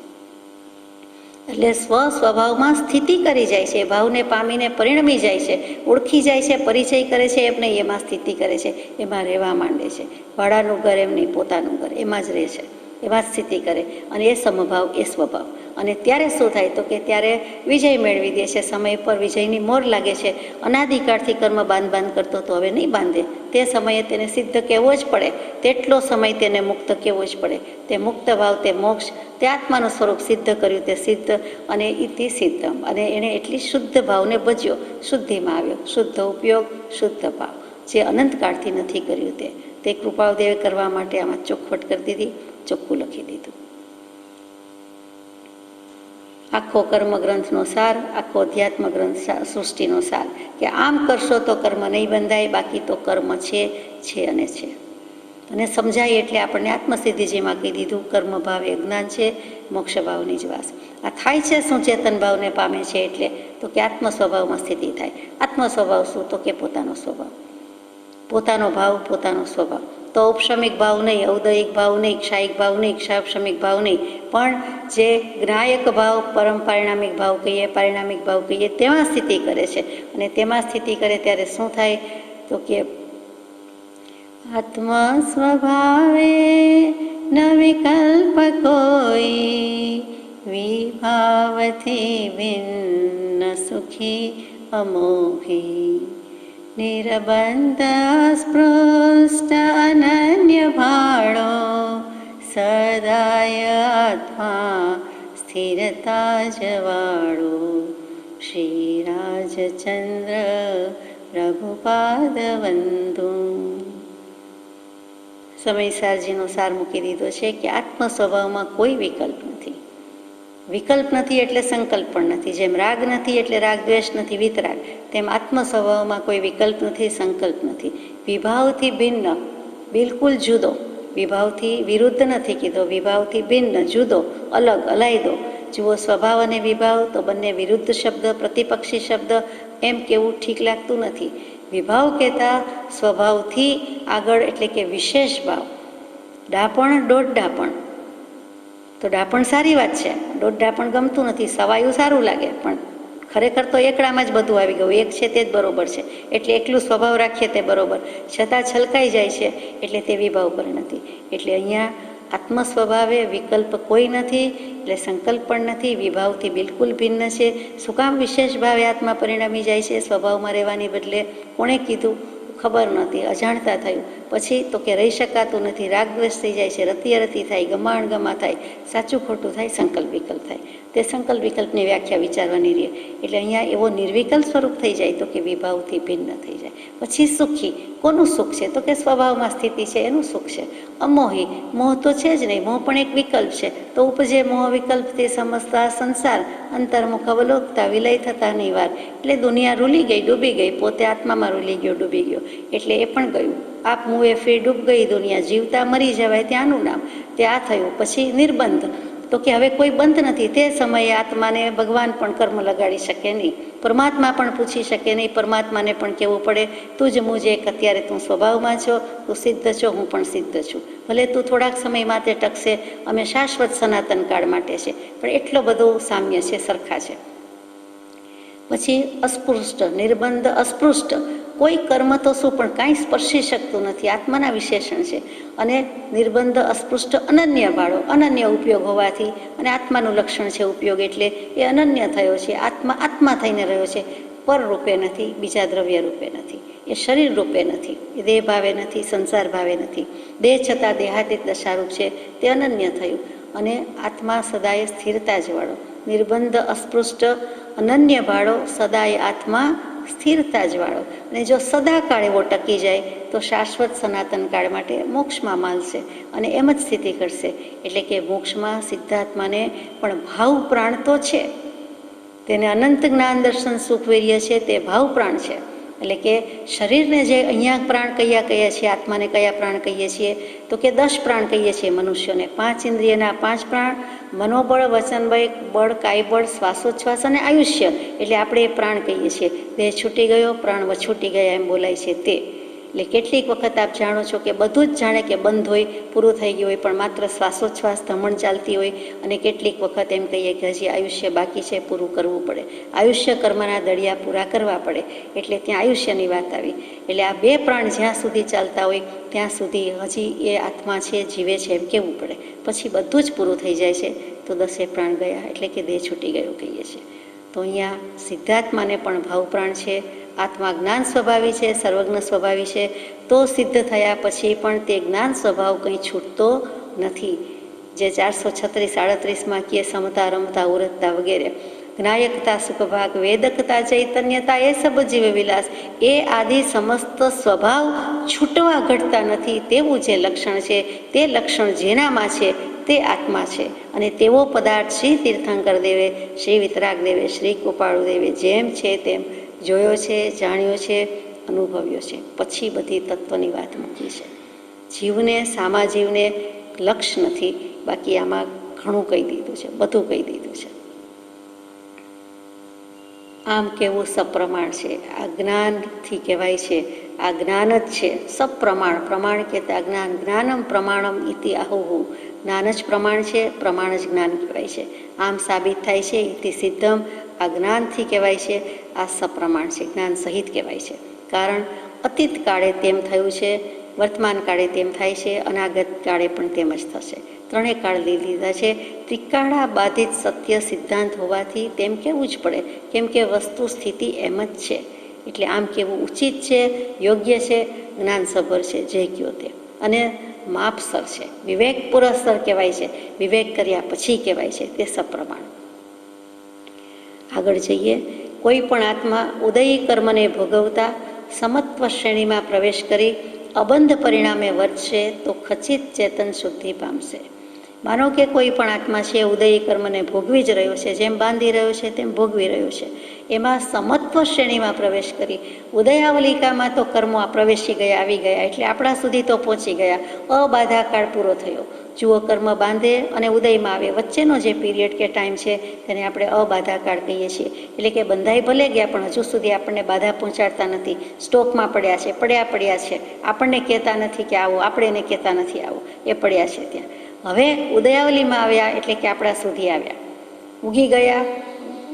એટલે સ્વભાવમાં સ્થિતિ કરી જાય છે, ભાવને પામીને પરિણમી જાય છે, ઓળખી જાય છે, પરિચય કરે છે. એમ નહીં, એમાં સ્થિતિ કરે છે, એમાં રહેવા માંડે છે. ભાડાનું ઘર એમ નહીં, પોતાનું ઘર, એમાં જ રહે છે, એમાં સ્થિતિ કરે. અને એ સમભાવ, એ સ્વભાવ. અને ત્યારે શું થાય, તો કે ત્યારે વિજય મેળવી દે છે. સમય પર વિજયની મોર લાગે છે. અનાદિકાળથી કર્મ બાંધ કરતો તો હવે નહીં બાંધે. તે સમયે તેને સિદ્ધ કહેવો જ પડે, તેટલો સમય તેને મુક્ત કહેવો જ પડે. તે મુક્ત ભાવ, તે મોક્ષ, તે આત્માનું સ્વરૂપ સિદ્ધ કર્યું, તે સિદ્ધ, અને ઇતિ સિદ્ધ. અને એણે એટલી શુદ્ધ ભાવને ભજ્યો, શુદ્ધિમાં આવ્યો. શુદ્ધ ઉપયોગ, શુદ્ધ ભાવ, જે અનંતકાળથી નથી કર્યું તે કૃપાદેવે કરવા માટે આમાં ચોખવટ કરી દીધી, ચોખ્ખું લખી દીધું. આખો કર્મગ્રંથનો સાર, આખો અધ્યાત્મ ગ્રંથ સૃષ્ટિનો સાર, કે આમ કરશો તો કર્મ નહીં બંધાય, બાકી તો કર્મ છે અને છે. અને સમજાય એટલે આપણને આત્મસિદ્ધિ જેમાં કહી દીધું, કર્મ ભાવ એ જ્ઞાન છે, મોક્ષ ભાવની જ વાસ. આ થાય છે શું ચેતન ભાવને પામે છે એટલે, તો કે આત્મ સ્વભાવમાં સ્થિતિ થાય. આત્મ સ્વભાવ શું, તો કે પોતાનો સ્વભાવ, પોતાનો ભાવ, પોતાનો સ્વભાવ. તો ઔપશમિક ભાવ નહીં, ઔદયિક ભાવ નહીં, ક્ષાયિક ભાવ નહીં, ક્ષાપશમિક ભાવ નહીં, પણ જે જ્ઞાયક ભાવ, પરમ પારિણામિક ભાવ કહીએ, પારિણામિક ભાવ કહીએ, તેમાં સ્થિતિ કરે છે. અને તેમાં સ્થિતિ કરે ત્યારે શું થાય, તો કે આત્મ સ્વભાવે ન વિકલ્પ કોઈ, વિભાવથી ભિન્ન સુખી અમોહી, નિર્બંધ સ્પૃષ્ટ અનન્ય ભાળો, સદાય આત્મા સ્થિરતા જવાળો. શ્રી રાજચંદ્ર રઘુપાદ વંદુ. સમયસારજીનો સાર મૂકી દીધો છે કે આત્મ સ્વભાવમાં કોઈ વિકલ્પ નથી. વિકલ્પ નથી એટલે સંકલ્પ પણ નથી. જેમ રાગ નથી એટલે રાગ દ્વેષ નથી, વિતરાગ, તેમ આત્મ સ્વભાવમાં કોઈ વિકલ્પ નથી, સંકલ્પ નથી. વિભાવથી ભિન્ન, બિલકુલ જુદો. વિભાવથી વિરુદ્ધ નથી કીધો, વિભાવથી ભિન્ન, જુદો, અલગ, અલાયદો. જુઓ, સ્વભાવ અને વિભાવ તો બંને વિરુદ્ધ શબ્દ, પ્રતિપક્ષી શબ્દ, એમ કેવું ઠીક લાગતું નથી. વિભાવ કહેતા સ્વભાવથી આગળ, એટલે કે વિશેષ ભાવ. ડાપણ, દોઢ ડાપણ, તો ડાપણ સારી વાત છે, દોઢ ડાપણ ગમતું નથી. સવાયું સારું લાગે, પણ ખરેખર તો એકડામાં જ બધું આવી ગયું. એક છે તે જ બરોબર છે, એટલે એકલું સ્વભાવ રાખીએ તે બરોબર, છતાં છલકાઈ જાય છે, એટલે તે વિભાવ પરિણતિ. એટલે અહીંયા આત્મ સ્વભાવે વિકલ્પ કોઈ નથી, એટલે સંકલ્પ પણ નથી. વિભાવથી બિલકુલ ભિન્ન છે. શું કામ વિશેષ ભાવે આત્મા પરિણમી જાય છે સ્વભાવમાં રહેવાની બદલે? કોણે કીધું? ખબર નહોતી, અજાણતા થયું. પછી તો કે રહી શકાતું નથી, રાગદ્વેષ થઈ જાય છે, રતિયરતી થાય, ગમાણ ગમા થાય, સાચું ખોટું થાય, સંકલ્પ વિકલ્પ થાય. તે સંકલ્પ વિકલ્પની વ્યાખ્યા વિચારવાની રહે. એટલે અહીંયા એવો નિર્વિકલ્પ સ્વરૂપ થઈ જાય, તો કે વિભાવથી ભિન્ન થઈ જાય. પછી સુખી, કોનું સુખ છે? તો કે સ્વભાવમાં સ્થિતિ છે એનું સુખ છે. અમોહી, મોહ તો છે જ નહીં, મોહ પણ એક વિકલ્પ છે. તો ઉપજે મોહ વિકલ્પથી સમજતા સંસાર, અંતર્મુખ અવલોકતા વિલય થતા નહીં વાર. એટલે દુનિયા રૂલી ગઈ, ડૂબી ગઈ, પોતે આત્મામાં રૂલી ગયો, ડૂબી ગયો, એટલે એ પણ ગયું. આપ મુએ ફિર ડૂબ ગઈ દુનિયા, જીવતા મરી જવાય ત્યાંનું નામ. તે આ થયું. પછી નિર્બંધ, તો કે હવે કોઈ બંધ નથી. તે સમયે આત્માને ભગવાન પણ કર્મ લગાડી શકે નહીં, પરમાત્મા પણ પૂછી શકે નહીં, પરમાત્માને પણ કહેવું પડે તું જ મુજ એક, અત્યારે તું સ્વભાવમાં છો, તું સિદ્ધ છો, હું પણ સિદ્ધ છું. ભલે તું થોડાક સમય માટે ટકશે, અમે શાશ્વત સનાતન કાળ માટે છે, પણ એટલો બધો સામ્ય છે, સરખા છે. પછી અસ્પૃષ્ટ, નિર્બંધ, અસ્પૃષ્ટ, કોઈ કર્મ તો શું પણ કાંઈ સ્પર્શી શકતું નથી, આત્માના વિશેષણ છે. અને નિર્બંધ, અસ્પૃષ્ટ, અનન્ય વાળો, અનન્ય ઉપયોગ હોવાથી, અને આત્માનું લક્ષણ છે ઉપયોગ, એટલે એ અનન્ય થયો છે. આત્મા આત્મા થઈને રહ્યો છે, પર રૂપે નથી, બીજા દ્રવ્ય રૂપે નથી, એ શરીર રૂપે નથી, એ દેહ ભાવે નથી, સંસાર ભાવે નથી, દેહ છતાં દેહાતીત દશારૂપ છે, તે અનન્ય થયું. અને આત્મા સદાય સ્થિરતા જ વાળો, નિર્બંધ, અસ્પૃષ્ટ, અનન્ય વાળો, સદાય આત્મા સ્થિરતા જ વાળો. અને જો સદાકાળ એવો ટકી જાય તો શાશ્વત સનાતન કાળ માટે મોક્ષમાં માનશે અને એમ જ સ્થિતિ કરશે. એટલે કે મોક્ષમાં સિદ્ધાત્માને પણ ભાવ પ્રાણ તો છે, તેને અનંત જ્ઞાન દર્શન સુખ વીર્ય છે, તે ભાવ પ્રાણ છે. એટલે કે શરીરને જે અહીંયા પ્રાણ કયા કહીએ છીએ, આત્માને કયા પ્રાણ કહીએ છીએ, તો કે 10 પ્રાણ કહીએ છીએ મનુષ્યોને. 5 ઇન્દ્રિયના 5 પ્રાણ, મનોબળ, વચનબળ, બળ, કાયબળ, શ્વાસોચ્છ્વાસ અને આયુષ્ય, એટલે આપણે એ પ્રાણ કહીએ છીએ. દેહ છૂટી ગયો, પ્રાણ છૂટી ગયા એમ બોલાય છે તે. એટલે કેટલીક વખત આપ જાણો છો કે બધું જ જાણે કે બંધ હોય, પૂરું થઈ ગયું હોય, પણ માત્ર શ્વાસોચ્છ્વાસ ધમણ ચાલતી હોય. અને કેટલીક વખત એમ કહીએ કે હજી આયુષ્ય બાકી છે, પૂરું કરવું પડે, આયુષ્ય કર્મના દળિયા પૂરા કરવા પડે, એટલે ત્યાં આયુષ્યની વાત આવી. એટલે આ 2 પ્રાણ જ્યાં સુધી ચાલતા હોય ત્યાં સુધી હજી એ આત્મા છે, જીવે છે એમ કહેવું પડે. પછી બધું જ પૂરું થઈ જાય છે તો 10 પ્રાણ ગયા, એટલે કે દેહ છૂટી ગયો કહીએ છીએ. તો અહીંયા સિદ્ધાત્માને પણ ભાવ પ્રાણ છે, આત્મા જ્ઞાન સ્વભાવી છે, સર્વજ્ઞ સ્વભાવી છે. તો સિદ્ધ થયા પછી પણ તે જ્ઞાન સ્વભાવ કંઈ છૂટતો નથી. જે 436-38 કીએ સમતા, રમતા, ઉરતતા વગેરે, જ્ઞાયકતા, સુખભાગ, વેદકતા, ચૈતન્યતા, એ સબ જીવ વિલાસ, એ આદિ સમસ્ત સ્વભાવ છૂટવા ઘટતા નથી. તેવું જે લક્ષણ છે, તે લક્ષણ જેનામાં છે તે આત્મા છે. અને તેવો પદાર્થ શ્રી તીર્થંકર દેવે, શ્રી વિતરાગ દેવે, શ્રી કૃપાળુ દેવે જેમ છે તેમ જોયો છે, જાણ્યો છે, અનુભવ્યો છે. પછી બધી તત્વની વાત મૂકી છે. જીવને, સામા જીવને લક્ષ નથી, બાકી આમાં ઘણું કહી દીધું છે, બધું કહી દીધું છે. આમ કેવું સપ્રમાણ છે, આ જ્ઞાનથી કહેવાય છે, આ જ્ઞાન જ છે. સપ્રમાણ, પ્રમાણ કહેતા જ્ઞાન, જ્ઞાનમ પ્રમાણમ ઇતિ આહુહુ, જ્ઞાન જ પ્રમાણ છે, પ્રમાણ જ જ્ઞાન કહેવાય છે. આમ સાબિત થાય છે ઇતિ સિદ્ધમ, આ જ્ઞાનથી કહેવાય છે, આ સપ્રમાણ છે, જ્ઞાન સહિત કહેવાય છે. કારણ અતીત કાળે તેમ થયું છે, વર્તમાન કાળે તેમ થાય છે, અનાગત કાળે પણ તેમ જ થશે. 3 કાળ લીધા છે. ત્રિકાળા બાધિત સત્ય સિદ્ધાંત હોવાથી તેમ કહેવું જ પડે, કેમ કે વસ્તુ સ્થિતિ એમ જ છે. એટલે આમ કેવું ઉચિત છે, યોગ્ય છે, જ્ઞાનસભર છે, જે કયો તે. અને માપસર છે, વિવેક પુરસ્સર કહેવાય છે, વિવેક કર્યા પછી કહેવાય છે, તે સપ્રમાણ. આગળ જઈએ. કોઈ પણ આત્મા ઉદયી કર્મને ભોગવતા સમત્વ શ્રેણીમાં પ્રવેશ કરી અબંધ પરિણામે વર્તશે તો ખચિત ચેતન શુદ્ધિ પામશે. માનો કે કોઈ પણ આત્મા છે, ઉદયી કર્મને ભોગવી જ રહ્યો છે, જેમ બાંધી રહ્યો છે તેમ ભોગવી રહ્યો છે. એમાં સમત્વ શ્રેણીમાં પ્રવેશ કરી, ઉદયાવલિકામાં તો કર્મો પ્રવેશી ગયા, આવી ગયા, એટલે આપણા સુધી તો પહોંચી ગયા, અબાધા કાળ પૂરો થયો. જુઓ, કર્મ બાંધે અને ઉદયમાં આવે, વચ્ચેનો જે પીરિયડ કે ટાઈમ છે તેને આપણે અબાધા કાળ કહીએ છીએ. એટલે કે બંધાઈ ભલે ગયા પણ હજુ સુધી આપણને બાધા પહોંચાડતા નથી, સ્ટોકમાં પડ્યા છે, પડ્યા છે, આપણને કહેતા નથી કે આવો, આપણે એને કહેતા નથી આવો, એ પડ્યા છે ત્યાં. હવે ઉદયાવલીમાં આવ્યા એટલે કે આપણા સુધી આવ્યા, ઉગી ગયા,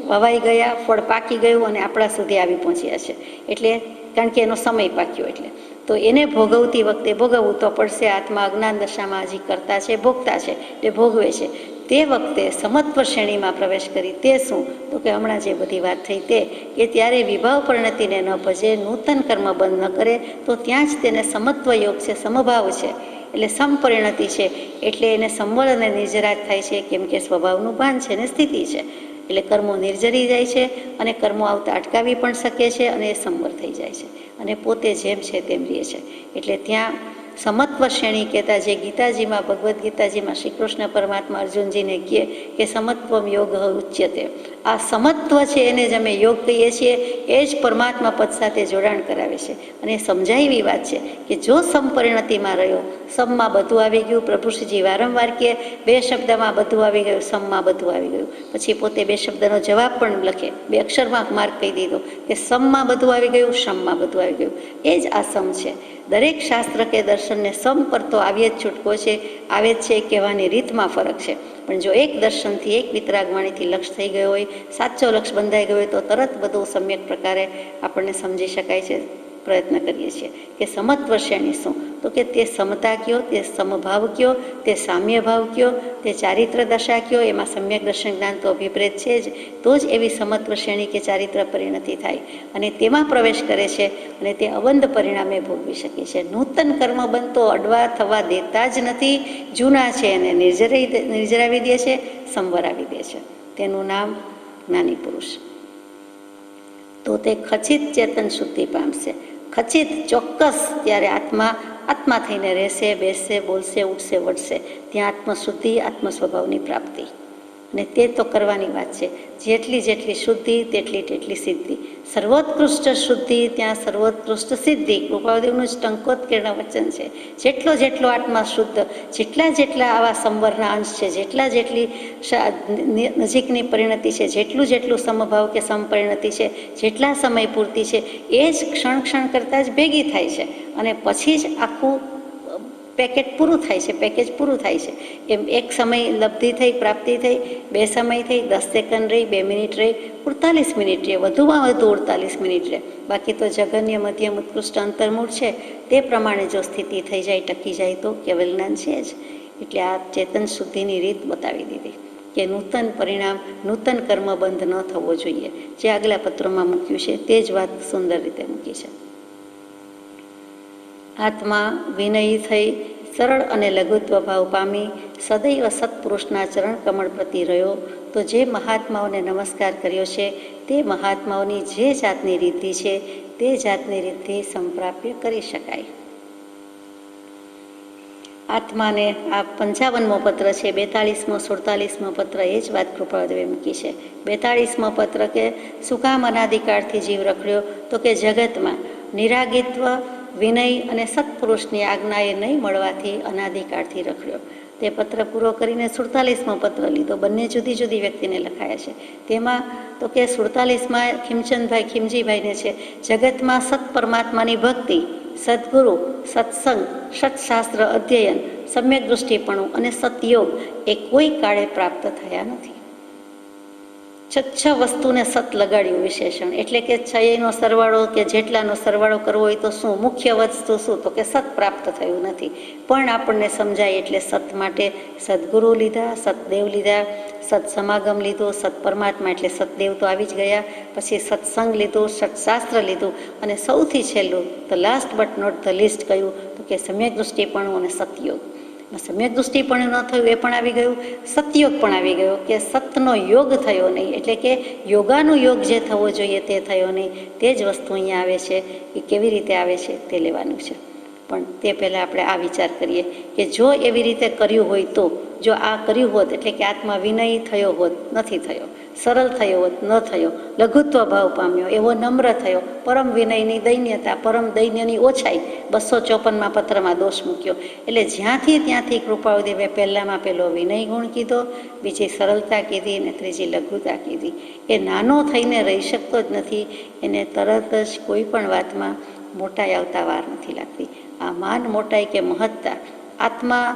વવાઈ ગયા, ફળ પાકી ગયું અને આપણા સુધી આવી પહોંચ્યા છે. એટલે કારણ કે એનો સમય પાક્યો, એટલે તો એને ભોગવતી વખતે ભોગવવું તો પડશે. આત્મા અજ્ઞાન દશામાં હજી કરતા છે, ભોગતા છે, તે ભોગવે છે. તે વખતે સમત્વ શ્રેણીમાં પ્રવેશ કરી, તે શું તો કે હમણાં જે બધી વાત થઈ તે, કે ત્યારે વિભાવ પરિણતિને ન ભજે, નૂતન કર્મ બંધ ન કરે, તો ત્યાં જ તેને સમત્વ યોગ છે, સમભાવ છે, એટલે સમપરિણતિ છે. એટલે એને સંવળ અને નિર્જરાત થાય છે, કેમ કે સ્વભાવનું ભાન છે ને સ્થિતિ છે. એટલે કર્મો નિર્જરી જાય છે અને કર્મો આવતા અટકાવી પણ શકે છે, અને એ સંવર થઈ જાય છે અને પોતે જેમ છે તેમ રહે છે. એટલે ત્યાં સમત્વ શ્રેણી કહેતા, જે ગીતાજીમાં, ભગવદ્ ગીતાજીમાં શ્રી કૃષ્ણ પરમાત્મા અર્જુનજીને કહે કે સમત્વમ યોગ ઉચ્યતે, આ સમત્વ છે એને જ અમે યોગ કહીએ છીએ. એ જ પરમાત્મા પદ સાથે જોડાણ કરાવે છે. અને સમજાય એવી વાત છે કે જો સમપરિણતિમાં રહ્યો, સમમાં બધું આવી ગયું. પ્રભુશ્રીજી વારંવાર કહે 2 શબ્દમાં બધું આવી ગયું, સમમાં બધું આવી ગયું. પછી પોતે 2 શબ્દનો જવાબ પણ લખે, 2 અક્ષરમાં માર્ક કહી દીધો કે સમમાં બધું આવી ગયું, સમમાં બધું આવી ગયું. એ જ આ સમ છે. દરેક શાસ્ત્ર કે દર્શનને સમ પર તો આવે જ છૂટકો છે, આવે જ છે. કહેવાની રીતમાં ફરક છે. પણ જો એક દર્શનથી, એક વિતરાગવાણીથી લક્ષ થઈ ગયો હોય, સાચો લક્ષ બંધાઈ ગયો હોય, તો તરત બધું સમ્યક પ્રકારે આપણને સમજી શકાય છે. પ્રયત્ન કરીએ છીએ કે સમત્વ શ્રેણી શું, તો કે તે સમતા કયો, તે સમભાવ કયો, તે સામ્ય ભાવ કયો, તે ચારિત્ર દશા કયો. એમાં સમ્યક દર્શન જ્ઞાન તો અભિપ્રેત છે જ. તો જ એવી સમત્વ શ્રેણી કે ચારિત્ર પરિણતિ થાય અને તેમાં પ્રવેશ કરે છે અને તે અવંદ પરિણામે ભોગવી શકે છે. નૂતન કર્મ બનતો અડવા થવા દેતા જ નથી. જૂના છે એને નિર્જરાવી દે છે, સંવરાવી દે છે. તેનું નામ જ્ઞાની પુરુષ. તો તે ખચિત ચેતન શુદ્ધિ પામશે. ખચિત, ચોક્કસ. ત્યારે આત્મા થઈને રહેશે, બેસશે, બોલશે, ઉઠશે, વળશે. ત્યાં આત્મશુદ્ધિ, આત્મ સ્વભાવની પ્રાપ્તિ. અને તે તો કરવાની વાત છે. જેટલી શુદ્ધિ તેટલી સિદ્ધિ. સર્વોત્કૃષ્ટ શુદ્ધિ ત્યાં સર્વોત્કૃષ્ટ સિદ્ધિ. કૃપાદેવનું જ ટંકોત્કીર્ણ વચન છે. જેટલો આત્મા શુદ્ધ, જેટલા આવા સંવરના અંશ છે, જેટલી નજીકની પરિણતિ છે, જેટલું સમભાવ કે સમપરિણતિ છે, જેટલા સમય પૂરતી છે, એ જ ક્ષણ કરતાં જ ભેગી થાય છે. અને પછી જ આખું પેકેજ પૂરું થાય છે. એમ એક સમય લબ્ધિ થઈ, પ્રાપ્તિ થઈ, 2 સમય થઈ, 10 સેકન્ડ રહી, 2 મિનિટ રહી, 48 મિનિટ રહે, વધુમાં વધુ 48 મિનિટ રહે. બાકી તો જગન્ય, મધ્યમ, ઉત્કૃષ્ટ, અંતર્મૂળ છે તે પ્રમાણે જો સ્થિતિ થઈ જાય, ટકી જાય તો કેવલ જ્ઞાન છે જ. એટલે આ ચેતન શુદ્ધિની રીત બતાવી દીધી કે નૂતન પરિણામ, નૂતન કર્મ બંધ ન થવો જોઈએ. જે આગલા પત્રોમાં મૂક્યું છે તે જ વાત સુંદર રીતે મૂકી છે. આત્મા વિનયી થઈ, સરળ અને લઘુત્વ ભાવ પામી, સદૈવ સત્પુરુષના ચરણ કમળ પ્રતિ રહ્યો, તો જે મહાત્માઓને નમસ્કાર કર્યો છે તે મહાત્માઓની જે જાતની રીતિ છે તે જાતની રીતિ સંપ્રાપ્ય કરી શકાય. આત્માને આ 55મો પત્ર છે. 42મો 47મો પત્ર એ જ વાત કૃપાદેવે મૂકી છે. 42મો પત્ર કે શું કામ અનાદિકાળથી જીવ રખડ્યો, તો કે જગતમાં નિરાગિત્વ, વિનય અને સત્પુરુષની આજ્ઞાએ નહીં મળવાથી અનાદિકાળથી રખડ્યો. તે પત્ર પૂરો કરીને 47મો પત્ર લીધો. બંને જુદી વ્યક્તિને લખાયા છે. તેમાં તો કે 47માં ખીમજીભાઈને છે. જગતમાં સત પરમાત્માની ભક્તિ, સદગુરુ, સત્સંગ, સત્શાસ્ત્ર અધ્યયન, સમ્યક દૃષ્ટિપણું અને સતયોગ એ કોઈ કાળે પ્રાપ્ત થયા નથી. 6 વસ્તુને સત લગાડ્યું વિશેષણ. એટલે કે 6નો સરવાળો કે જેટલાનો સરવાળો કરવો હોય તો શું મુખ્ય વસ્તુ શું, તો કે સત પ્રાપ્ત થયું નથી. પણ આપણને સમજાય એટલે સત માટે સદગુરુ લીધા, સતદેવ લીધા, સત્સમાગમ લીધો, સત પરમાત્મા એટલે સતદેવ તો આવી જ ગયા, પછી સત્સંગ લીધું, સત્શાસ્ત્ર લીધું, અને સૌથી છેલ્લું the last but not the least કયું, તો કે સમ્યક દૃષ્ટિપણું અને સતયોગ. સમ્યક દૃષ્ટિપણું ન થયું એ પણ આવી ગયું, સતયોગ પણ આવી ગયો કે સતનો યોગ થયો નહીં, એટલે કે યોગાનું યોગ જે થવો જોઈએ તે થયો નહીં. તે જ વસ્તુ અહીંયા આવે છે. એ કેવી રીતે આવે છે તે લેવાનું છે. પણ તે પહેલાં આપણે આ વિચાર કરીએ કે જો એવી રીતે કર્યું હોય તો, જો આ કર્યું હોત એટલે કે આત્મા વિનયી થયો હોત, નથી થયો, સરળ થયો હોત, ન થયો, લઘુત્વ ભાવ પામ્યો, એવો નમ્ર થયો, પરમ વિનયની દૈન્યતા, પરમ દૈન્યની ઓછાઈ, 254માં પત્રમાં દોષ મૂક્યો. એટલે જ્યાંથી ત્યાંથી કૃપાળુદેવે પહેલામાં પહેલો વિનય ગુણ કીધો, બીજી સરળતા કીધી અને ત્રીજી લઘુતા કીધી. એ નાનો થઈને રહી શકતો જ નથી. એને તરત જ કોઈ પણ વાતમાં મોટાઈ આવતા વાર નથી લાગતી. આ માન મોટાઈ કે મહત્તા આત્મા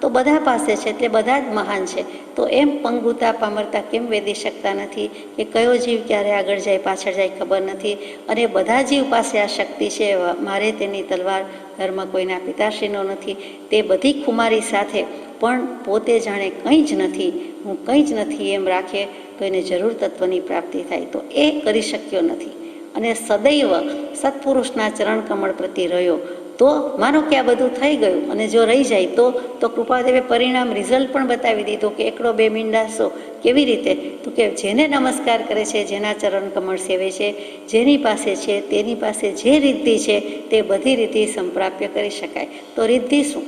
તો બધા પાસે છે, એટલે બધા જ મહાન છે. તો એમ પંગુતા પામરતા કેમ વેદી શકતા નથી કે કયો જીવ ક્યારે આગળ જાય પાછળ જાય ખબર નથી, અને બધા જીવ પાસે આ શક્તિ છે. મારે તેની તલવાર, ઘરમાં કોઈના પિતાશ્રીનો નથી, તે બધી ખુમારી સાથે પણ પોતે જાણે કંઈ જ નથી, હું કંઈ જ નથી એમ રાખે તો એને જરૂર તત્વની પ્રાપ્તિ થાય. તો એ કરી શક્યો નથી. અને સદૈવ સત્પુરુષના ચરણ કમળ પ્રતિ રહ્યો. તો માનો કે આ બધું થઈ ગયું અને જો રહી જાય તો કૃપાદેવે પરિણામ, રિઝલ્ટ પણ બતાવી દીધું કે 1-2 મીંડાસો કેવી રીતે, તો કે જેને નમસ્કાર કરે છે, જેના ચરણ કમળ સેવે છે, જેની પાસે છે, તેની પાસે જે રીતિ છે તે બધી રીતિ સંપ્રાપ્ય કરી શકાય. તો રીતિ શું?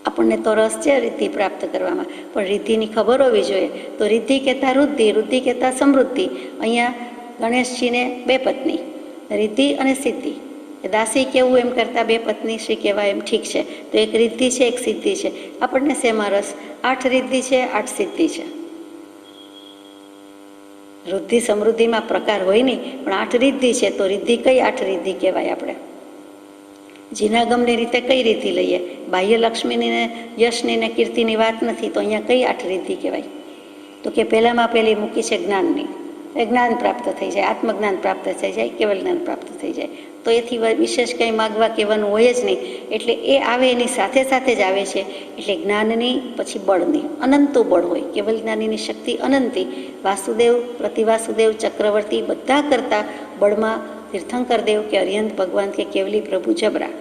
આ આપણને તો રસ છે રિદ્ધિ પ્રાપ્ત કરવામાં, પણ રિદ્ધિની ખબર હોવી જોઈએ. તો રિદ્ધિ કહેતા વૃદ્ધિ, વૃદ્ધિ કહેતા સમૃદ્ધિ. અહીંયા ગણેશજીને 2 પત્ની, રિદ્ધિ અને સિદ્ધિ. દાસી કેવું એમ કરતાં 2 પત્ની શ્રી કહેવાય એમ ઠીક છે. તો એક રિદ્ધિ છે, એક સિદ્ધિ છે. આપણને શેમાં રસ? 8 રિદ્ધિ છે, 8 સિદ્ધિ છે. વૃદ્ધિ સમૃદ્ધિમાં પ્રકાર હોય નહીં, પણ 8 રિદ્ધિ છે. તો રિદ્ધિ કઈ 8 રિદ્ધિ કહેવાય? આપણે જીનાગમની રીતે કઈ રીતિ લઈએ? બાહ્ય લક્ષ્મીની ને યશની ને કીર્તિની વાત નથી, તો અહીંયા કઈ 8 રીતિ કહેવાય? તો કે પહેલામાં પહેલી મૂકી છે જ્ઞાનની. જ્ઞાન પ્રાપ્ત થઈ જાય, આત્મજ્ઞાન પ્રાપ્ત થઈ જાય, કેવલ જ્ઞાન પ્રાપ્ત થઈ જાય. તો એથી વિશેષ કંઈ માગવા કહેવાનું હોય જ નહીં. એટલે એ આવે એની સાથે સાથે જ આવે છે. એટલે જ્ઞાનની પછી બળની, અનંતું બળ હોય. કેવલ જ્ઞાનીની શક્તિ અનંતી. વાસુદેવ, પ્રતિવાસુદેવ, ચક્રવર્તી બધા કરતાં બળમાં તીર્થંકર દેવ કે અરિહંત ભગવાન કે કેવલી પ્રભુ જબરા.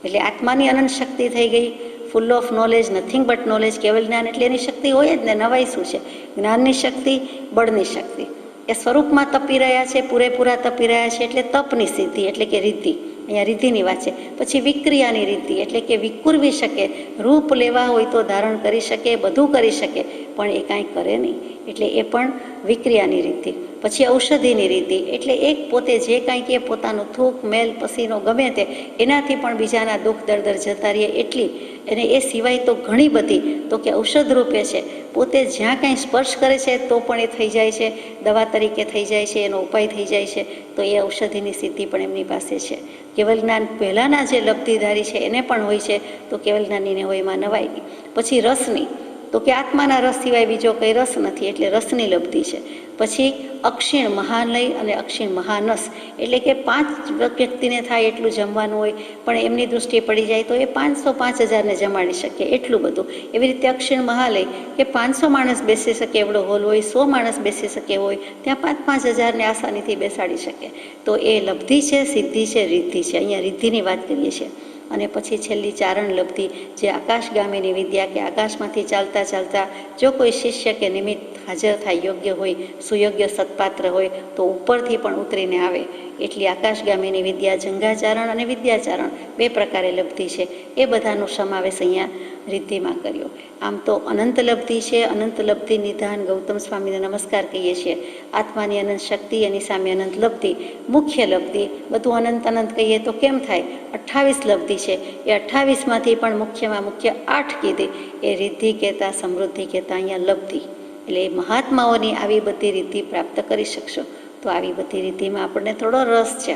એટલે આત્માની અનંત શક્તિ થઈ ગઈ. Full of knowledge, nothing but knowledge. કેવલ જ્ઞાન એટલે એની શક્તિ હોય જ ને. નવાઈ શું છે? જ્ઞાનની શક્તિ, બળની શક્તિ. એ સ્વરૂપમાં તપી રહ્યા છે, પૂરેપૂરા તપી રહ્યા છે. એટલે તપની સિદ્ધિ, એટલે કે રિદ્ધિ. અહીંયા રિદ્ધિની વાત છે. પછી વિક્રિયાની રિદ્ધિ, એટલે કે વિકુરવી શકે. રૂપ લેવા હોય તો ધારણ કરી શકે, બધું કરી શકે, પણ એ કાંઈ કરે નહીં. એટલે એ પણ વિક્રિયાની રીતિ. પછી ઔષધિની રીતિ, એટલે એક પોતે જે કાંઈ કે પોતાનું થૂક, મેલ, પસીનો ગમે તે એનાથી પણ બીજાના દુઃખ દર્દ જતા રહીએ એટલી. અને એ સિવાય તો ઘણી બધી, તો કે ઔષધ રૂપે છે. પોતે જ્યાં કાંઈ સ્પર્શ કરે છે તો પણ એ થઈ જાય છે, દવા તરીકે થઈ જાય છે, એનો ઉપાય થઈ જાય છે. તો એ ઔષધિની સિદ્ધિ પણ એમની પાસે છે. કેવલ જ્ઞાન પહેલાંના જે લબ્ધિધારી છે એને પણ હોય છે, તો કેવલ જ્ઞાનીને હોય એમાં નવાઈ નહીં. પછી રસની, તો કે આત્માના રસ સિવાય બીજો કંઈ રસ નથી, એટલે રસની લબ્ધિ છે. પછી અક્ષીણ મહાલય અને અક્ષીણ મહાનસ, એટલે કે 5 વ્યક્તિને થાય એટલું જમવાનું હોય, પણ એમની દૃષ્ટિએ પડી જાય તો એ 500-5000ને જમાડી શકે એટલું બધું. એવી રીતે અક્ષીણ મહાલય કે 500 માણસ બેસી શકે એવડો હોલ હોય, 100 માણસ બેસી શકે હોય, ત્યાં 5-5000ને આસાનીથી બેસાડી શકે. તો એ લબ્ધિ છે, સિદ્ધિ છે, રિદ્ધિ છે. અહીંયા રિદ્ધિની વાત કરીએ છીએ. અને પછી છેલ્લી ચારણ લબ્ધિ, જે આકાશગામીની વિદ્યા, કે આકાશમાંથી ચાલતા ચાલતા જો કોઈ શિષ્ય કે નિમિત્ત હાજર થાય, યોગ્ય હોય, સુયોગ્ય સત્પાત્ર હોય, તો ઉપરથી પણ ઉતરીને આવે. એટલી આકાશગામીની વિદ્યા, જંગાચારણ અને વિદ્યાચારણ 2 પ્રકારે લબ્ધિ છે. એ બધાનો સમાવેશ અહીંયા રિદ્ધિમાં કર્યો. આમ તો અનંત લબ્ધિ છે. અનંત લબ્ધિ નિધાન ગૌતમ સ્વામીને નમસ્કાર કહીએ છીએ. આત્માની અનંત શક્તિ, એની સામે અનંત લબ્ધિ, મુખ્ય લબ્ધિ. બધું અનંત અનંત કહીએ તો કેમ થાય? 28 લબ્ધિ છે. એ 28માંથી પણ મુખ્યમાં મુખ્ય 8 કીધી. એ રિદ્ધિ કહેતા, સમૃદ્ધિ કહેતા અહીંયા લબ્ધિ. એટલે એ મહાત્માઓની આવી બધી રિદ્ધિ પ્રાપ્ત કરી શકશો. તો આવી બધી રીતિમાં આપણને થોડો રસ છે,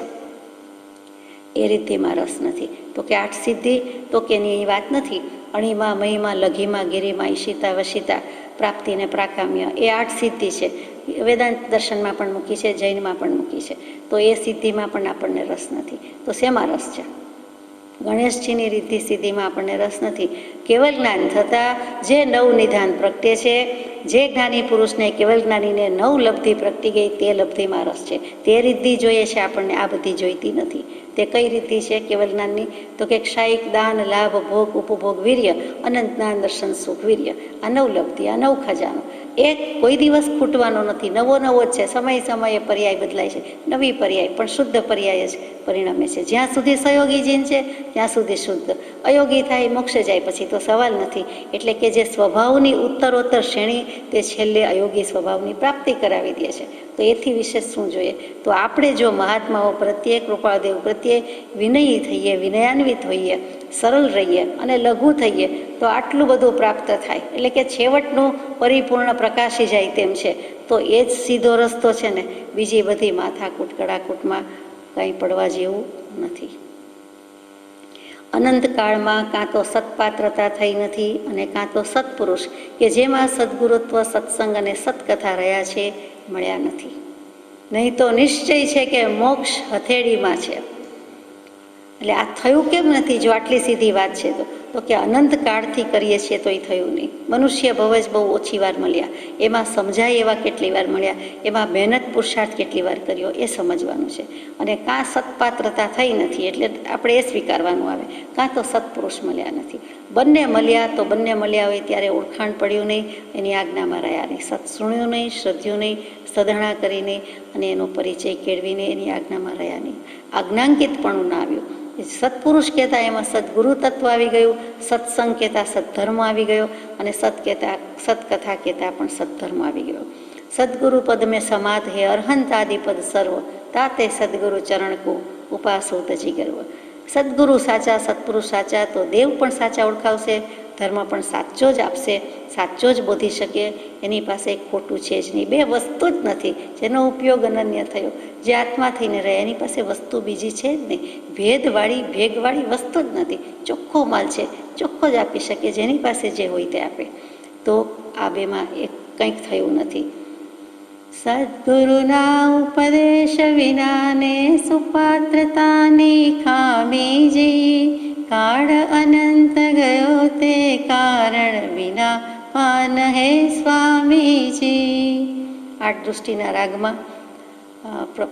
એ રીતિમાં રસ નથી. તો કે 8 સિદ્ધિ, તો કે એની વાત નથી. અણીમાં, મહીમાં, લઘીમાં, ગિરીમાં, ઈશિતા, વશિતા, પ્રાપ્તિને પ્રાકામ્ય, એ 8 સિદ્ધિ છે. વેદાંત દર્શનમાં પણ મૂકી છે, જૈનમાં પણ મૂકી છે. તો એ સિદ્ધિમાં પણ આપણને રસ નથી. તો શેમાં રસ છે? ગણેશજીની રિદ્ધિ સિદ્ધિમાં આપણને રસ નથી. કેવલ જ્ઞાન થતાં જે નવ નિધાન પ્રગટે છે, જે જ્ઞાની પુરુષને, કેવલ જ્ઞાનીને 9 લબ્ધિ પ્રગટી ગઈ, તે લબ્ધિમાં રસ છે. તે રિદ્ધિ જોઈએ છે આપણને, આ બધી જોઈતી નથી. તે કઈ રીતિ છે કેવલ જ્ઞાનની? તો કે ક્ષાયિક, દાન, લાભ, ભોગ, ઉપભોગ, વીર્ય, અનંત જ્ઞાન, દર્શન, સુખ, વીર્ય. આ 9 લબ્ધિ, આ 9 ખજાનો. એક કોઈ દિવસ ખૂટવાનો નથી. નવો નવો જ છે. સમય સમયે પર્યાય બદલાય છે. નવી પર્યાય, પણ શુદ્ધ પર્યાય જ પરિણમે છે. જ્યાં સુધી સહયોગી જીન છે ત્યાં સુધી શુદ્ધ. અયોગી થાય, મોક્ષ જાય પછી તો સવાલ નથી. એટલે કે જે સ્વભાવની ઉત્તરોત્તર શ્રેણી, તે છેલ્લે અયોગી સ્વભાવની પ્રાપ્તિ કરાવી દે છે. તો એથી વિશેષ શું જોઈએ? તો આપણે જો મહાત્માઓ પ્રત્યે, કૃપાળદેવ પ્રત્યે વિનયી થઈએ, વિનયાન્વિત હોઈએ, સરળ રહીએ અને લઘુ થઈએ, તો આટલું બધું પ્રાપ્ત થાય. એટલે કે છેવટનું પરિપૂર્ણ પ્રકાશી જાય તેમ છે. તો એ જ સીધો રસ્તો છે ને. બીજી બધી માથાકૂટ, કડાકૂટમાં કંઈ પડવા જેવું નથી. અનંત કાળમાં કાં તો સત્પાત્રતા થઈ નથી, અને કાં તો સત્પુરુષ કે જેમાં સદગુરુત્વ, સત્સંગ અને સત્કથા રહ્યા છે, મળ્યા નથી. નહીં તો નિશ્ચય છે કે મોક્ષ હથેળીમાં છે. એટલે આ થયું કેમ નથી? જો આટલી સીધી વાત છે તો કે અનંત કાળથી કરીએ છીએ તોય થયું નહીં. મનુષ્ય ભવ જ બહુ ઓછી વાર મળ્યા. એમાં સમજાય એવા કેટલી વાર મળ્યા, એમાં મહેનત પુરુષાર્થ કેટલી વાર કર્યો, એ સમજવાનું છે. અને કાં સત્પાત્રતા થઈ નથી, એટલે આપણે એ સ્વીકારવાનું આવે. કાં તો સત્પુરુષ મળ્યા નથી. બંને મળ્યા તો બંને મળ્યા હોય ત્યારે ઓળખાણ પડ્યું નહીં, એની આજ્ઞામાં રહ્યા નહીં, સત સુણ્યું નહીં, શ્રદ્ધ્યું નહીં, સધણા કરી નહીં, અને એનો પરિચય કેળવીને એની આજ્ઞામાં રહ્યા નહીં. આજ્ઞાંકિતપણું ના આવ્યું. સત્પુરુષ કહેતા એમાં સદગુરુ તત્વ આવી ગયું, સત્સંગ કહેતા સદ્ધર્મ આવી ગયો, અને સત્કથા કહેતા પણ સદ્ધર્મ આવી ગયો. સદગુરુ પદ મેં સમાધ હે અર્હંત આદિ પદ સર્વ, તાતે સદગુરુ ચરણ કો ઉપાસો તજી ગર્વ. સદગુરુ સાચા, સત્પુરુષ સાચા તો દેવ પણ સાચા ઓળખાવશે, ધર્મ પણ સાચો જ આપશે, સાચો જ બોધી શકે. એની પાસે ખોટું છે જ નહીં, બે વસ્તુ જ નથી જેનો ઉપયોગ અનન્ય થયો. જે આત્મા થઈને રહે એની પાસે વસ્તુ બીજી છે જ નહીં, ભેગવાળી વસ્તુ જ નથી. ચોખ્ખો માલ છે, ચોખ્ખો જ આપી શકે, જેની પાસે જે હોય તે આપે. તો આ બેમાં એક કંઈક થયું નથી. સદગુરુના ઉપદેશ વિનાને સુપાત્રતાની ખામીજી, કાળ અનંત ગયો તે કારણ વિના પાન હે સ્વામીજી. આઠ દૃષ્ટિના રાગમાં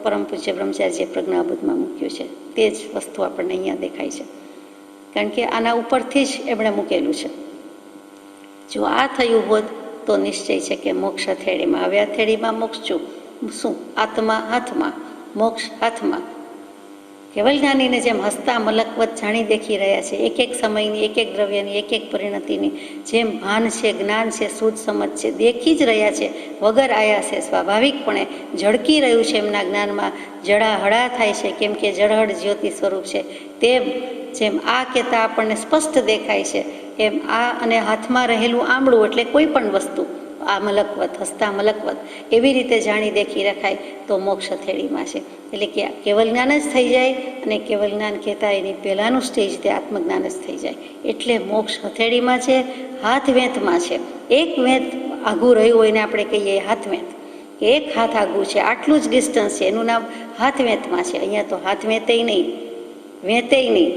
પરમ પૂજ્ય બ્રહ્મચારીજીએ પ્રજ્ઞાબોધમાં મૂક્યું છે. તે જ વસ્તુ આપણને અહીંયા દેખાય છે, કારણ કે આના ઉપરથી જ એમણે મૂકેલું છે. જો આ થયું હોત તો નિશ્ચય છે કે મોક્ષ હથેળીમાં. હવે હથેળીમાં મોક્ષ શું? આત્મા હાથમાં, મોક્ષ હાથમાં. કેવલ જ્ઞાનીને જેમ હસતા મલકવત જાણી દેખી રહ્યા છે, એક એક સમયની, એક એક દ્રવ્યની, એક એક પરિણતિની જેમ ભાન છે, જ્ઞાન છે, શુદ્ધ સમજ છે, દેખી જ રહ્યા છે વગર આયાસે, સ્વાભાવિકપણે ઝળકી રહ્યું છે એમના જ્ઞાનમાં. જળાહળા થાય છે, કેમ કે જળહળ જ્યોતિ સ્વરૂપ છે. તેમ જેમ આ કહેતા આપણને સ્પષ્ટ દેખાય છે, એમ આ અને હાથમાં રહેલું આંબળું એટલે કોઈ પણ વસ્તુ, આ મલકવત, હસતા મલકવત, એવી રીતે જાણી દેખી રખાય તો મોક્ષ હથેળીમાં છે. એટલે કે કેવલ જ્ઞાન જ થઈ જાય, અને કેવલ જ્ઞાન કહેતા એની પહેલાંનું સ્ટેજ તે આત્મજ્ઞાન જ થઈ જાય. એટલે મોક્ષ હથેળીમાં છે, હાથ વેંતમાં છે. એક વેંત આઘું રહ્યું હોય ને આપણે કહીએ હાથ વેંત, કે એક હાથ આઘું છે, આટલું જ ડિસ્ટન્સ છે, એનું નામ હાથ વેંતમાં છે. અહીંયા તો હાથ વેંતેય નહીં,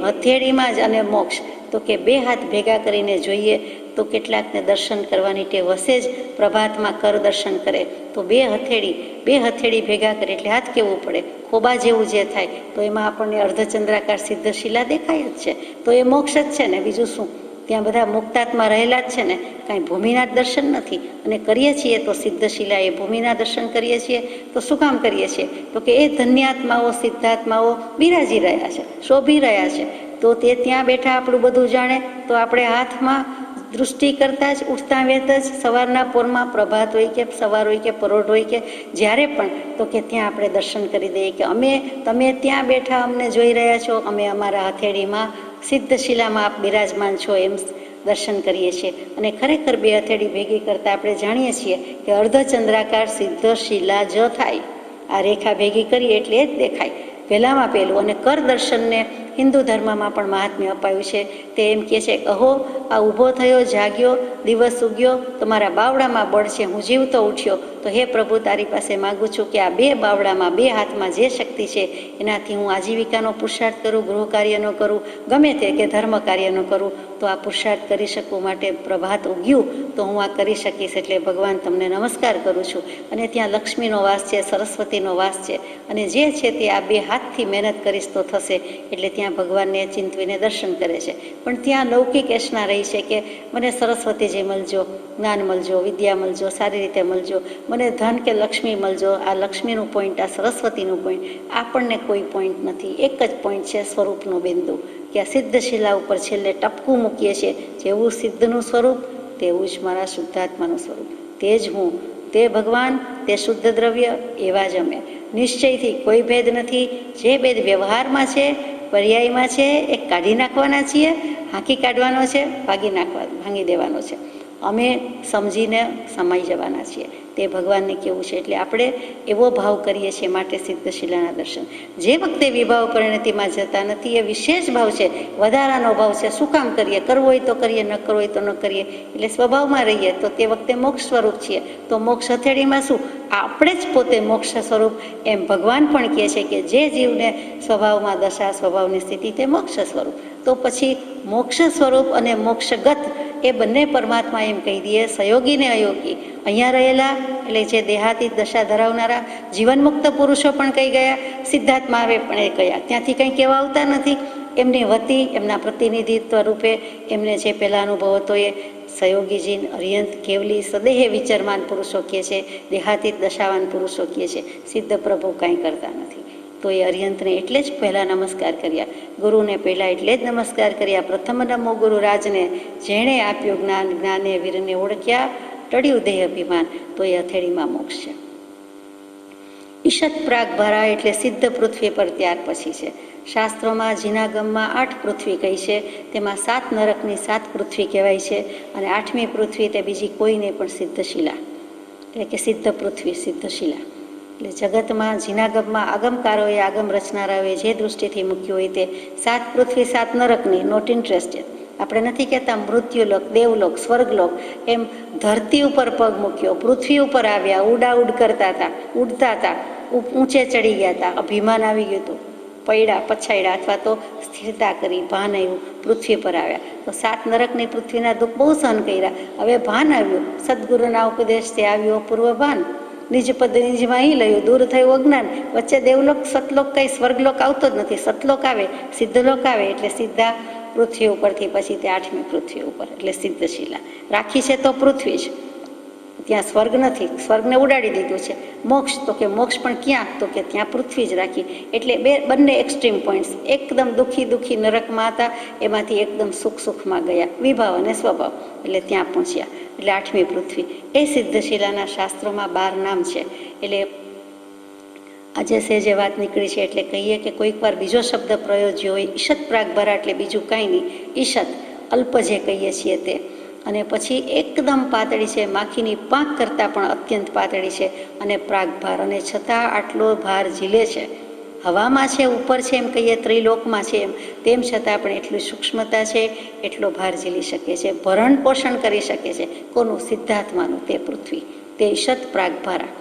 હથેળીમાં જ. અને મોક્ષ તો કે બે હાથ ભેગા કરીને જોઈએ તો કેટલાકને દર્શન કરવાની ટેવ હશે જ. પ્રભાતમાં કર દર્શન કરે તો બે હથેળી ભેગા કરે એટલે હાથ કેવું પડે, ખોબા જેવું જે થાય, તો એમાં આપણને અર્ધચંદ્રાકાર સિદ્ધશિલા દેખાય જ છે. તો એ મોક્ષ જ છે ને, બીજું શું? ત્યાં બધા મુક્તાત્મા રહેલા જ છે ને, કાંઈ ભૂમિના દર્શન નથી. અને કરીએ છીએ તો સિદ્ધશિલા એ ભૂમિના દર્શન કરીએ છીએ. તો શું કામ કરીએ છીએ? તો કે એ ધન્યાત્માઓ, સિદ્ધાત્માઓ બિરાજી રહ્યા છે, શોભી રહ્યા છે. તો તે ત્યાં બેઠા આપણું બધું જાણે, તો આપણે હાથમાં દૃષ્ટિ કરતાં જ ઉઠતા વેત જ સવારના પોરમાં, પ્રભાત હોય કે સવાર હોય કે પરોઢ હોય કે જ્યારે પણ, તો કે ત્યાં આપણે દર્શન કરી દઈએ કે તમે ત્યાં બેઠા અમને જોઈ રહ્યા છો, અમે અમારા હથેળીમાં સિદ્ધશિલામાં આપ બિરાજમાન છો એમ દર્શન કરીએ છીએ. અને ખરેખર બે હથેળી ભેગી કરતાં આપણે જાણીએ છીએ કે અર્ધચંદ્રાકાર સિદ્ધશિલા જ થાય. આ રેખા ભેગી કરીએ એટલે એ જ દેખાય પહેલામાં પહેલું. અને કર દર્શનને હિન્દુ ધર્મમાં પણ મહાત્મ્ય અપાયું છે. તે એમ કહે છે, અહો આ ઊભો થયો, જાગ્યો, દિવસ ઉગ્યો, તમારા બાવડામાં બળ છે, હું જીવતો ઉઠ્યો. તો હે પ્રભુ, તારી પાસે માગું છું કે આ બે બાવડામાં, બે હાથમાં જે શક્તિ છે એનાથી હું આજીવિકાનો પુરુષાર્થ કરું, ગૃહ કાર્યનો કરું, ગમે તે કે ધર્મ કાર્યનો કરું, તો આ પુરુષાર્થ કરી શકું માટે પ્રભાત ઉગ્યું તો હું આ કરી શકીશ. એટલે ભગવાન તમને નમસ્કાર કરું છું. અને ત્યાં લક્ષ્મીનો વાસ છે, સરસ્વતીનો વાસ છે, અને જે છે તે આ બે હાથથી મહેનત કરીશ તો થશે. એટલે ત્યાં ભગવાનને ચિંતવીને દર્શન કરે છે. પણ ત્યાં લૌકિક એશના રહી છે કે મને સરસ્વતીજી મળજો, જ્ઞાન મળજો, વિદ્યા મળજો, સારી રીતે મળજો, મને ધન કે લક્ષ્મી મળજો. આ લક્ષ્મીનું પોઈન્ટ, આ સરસ્વતીનું પોઈન્ટ, આપણને કોઈ પોઈન્ટ નથી. એક જ પોઈન્ટ છે, સ્વરૂપનું બિંદુ, કે આ સિદ્ધશિલા ઉપર છેલ્લે ટપકું મૂકીએ છીએ. જેવું સિદ્ધનું સ્વરૂપ તેવું જ મારા શુદ્ધાત્માનું સ્વરૂપ, તે જ હું, તે ભગવાન, તે શુદ્ધ દ્રવ્ય, એવા જ અમે. નિશ્ચયથી કોઈ ભેદ નથી. જે ભેદ વ્યવહારમાં છે, પર્યાયમાં છે, એ કાઢી નાખવાના છીએ, હાંકી કાઢવાનો છે, ભાંગી દેવાનો છે. અમે સમજીને સમાઈ જવાના છીએ. તે ભગવાનને કેવું છે. એટલે આપણે એવો ભાવ કરીએ છીએ માટે સિદ્ધશિલાના દર્શન. જે વખતે વિભાવ પરિણતિમાં જતા નથી, એ વિશેષ ભાવ છે, વધારાનો ભાવ છે. શું કામ કરીએ? કરવું હોય તો કરીએ, ન કરવું હોય તો ન કરીએ. એટલે સ્વભાવમાં રહીએ તો તે વખતે મોક્ષ સ્વરૂપ છીએ. તો મોક્ષ હથેળીમાં શું? આપણે જ પોતે મોક્ષ સ્વરૂપ. એમ ભગવાન પણ કહે છે કે જે જીવને સ્વભાવમાં દશા, સ્વભાવની સ્થિતિ, તે મોક્ષ સ્વરૂપ. તો પછી મોક્ષ સ્વરૂપ અને મોક્ષગત એ બંને પરમાત્મા એમ કહી દઈએ, સહયોગી ને અયોગી. અહીંયા રહેલા એટલે જે દેહાતીત દશા ધરાવનારા જીવનમુક્ત પુરુષો પણ કહી ગયા, સિદ્ધાત્મા આવે પણ એ કહ્યા. ત્યાંથી કંઈ કહેવા આવતા નથી. એમની વતી એમના પ્રતિનિધિત્વ રૂપે એમને જે પહેલા અનુભવ હતો એ સહયોગીજીન, અર્યંત, કેવલી, સદેહ વિચરમાન પુરુષો કહે છે, દેહાતીત દશાવાન પુરુષો કહે છે. સિદ્ધ પ્રભુ કાંઈ કરતા નથી. તો એ અર્યંતને એટલે જ પહેલાં નમસ્કાર કર્યા, ગુરુને પહેલાં એટલે જ નમસ્કાર કર્યા. પ્રથમ નમો ગુરુ રાજને, જેણે આપ્યું જ્ઞાન, જ્ઞાને વીરને ઓળખ્યા, ટળ્યું દેહ અભિમાન, તો એ હથેળીમાં મોક્ષ છે. ઈશત પ્રાગ ભારા એટલે સિદ્ધ પૃથ્વી પર ત્યાર પછી છે. શાસ્ત્રોમાં જીનાગમમાં 8 પૃથ્વી કહી છે, તેમાં 7 નરકની 7 પૃથ્વી કહેવાય છે, અને 8મી પૃથ્વી તે બીજી કોઈ નહીં પણ સિદ્ધશિલા, એટલે કે સિદ્ધ પૃથ્વી, સિદ્ધશિલા. એટલે જગતમાં જીનાગમમાં આગમકારોએ, આગમ રચનારાઓએ જે દૃષ્ટિથી મૂક્યું હોય તે 7 પૃથ્વી 7 નરકની, નોટ ઇન્ટરેસ્ટેડ. આપણે નથી કહેતા મૃત્યુલોક, દેવલોક, સ્વર્ગલોક, એમ ધરતી ઉપર પગ મૂક્યો, પૃથ્વી ઉપર આવ્યા, ઉડાઉડ કરતા હતા, ઉડતા હતા, ઊંચે ચડી ગયા હતા, અભિમાન આવી ગયું હતું, પૈડા પછાડ્યા, અથવા તો સ્થિરતા કરી, ભાન આવ્યું, પૃથ્વી પર આવ્યા. તો 7 નરકની પૃથ્વીના દુઃખ બહુ સહન કર્યા. હવે ભાન આવ્યું, સદગુરુના ઉપદેશથી આવ્યું પૂર્વ ભાન, નિજ પદ નિજમાં અહીં લયું, દૂર થયું અજ્ઞાન. વચ્ચે દેવલોક, સતલોક, કંઈ સ્વર્ગલોક આવતો જ નથી. સતલોક આવે, સિદ્ધલોક આવે, એટલે સીધા પૃથ્વી ઉપરથી પછી તે 8મી પૃથ્વી ઉપર, એટલે સિદ્ધશિલા. રાખી છે તો પૃથ્વી જ, ત્યાં સ્વર્ગ નથી, સ્વર્ગને ઉડાડી દીધું છે. મોક્ષ, તો કે મોક્ષ પણ ક્યાં, તો કે ત્યાં પૃથ્વી જ રાખી. એટલે બંને એક્સ્ટ્રીમ પોઈન્ટ્સ, એકદમ દુઃખી નરકમાં હતા, એમાંથી એકદમ સુખમાં ગયા, વિભાવ અને સ્વભાવ, એટલે ત્યાં પહોંચ્યા, એટલે 8મી પૃથ્વી. એ સિદ્ધશિલાના શાસ્ત્રોમાં 12 નામ છે. એટલે આજે જે વાત નીકળી છે એટલે કહીએ કે કોઈક વાર બીજો શબ્દ પ્રયોજ્યો હોય, ઈશત પ્રાગભારા, એટલે બીજું કાંઈ નહીં, ઈશત અલ્પ જે કહીએ છીએ તે. અને પછી એકદમ પાતળી છે, માખીની પાંખ કરતાં પણ અત્યંત પાતળી છે, અને પ્રાગભાર, અને છતાં આટલો ભાર ઝીલે છે. હવામાં છે, ઉપર છે, એમ કહીએ ત્રિલોકમાં છે, તેમ છતાં પણ એટલી સૂક્ષ્મતા છે, એટલો ભાર ઝીલી શકે છે, ભરણ પોષણ કરી શકે છે. કોનું? સિદ્ધાત્માનું. તે પૃથ્વી, તે ઈશત પ્રાગભારા.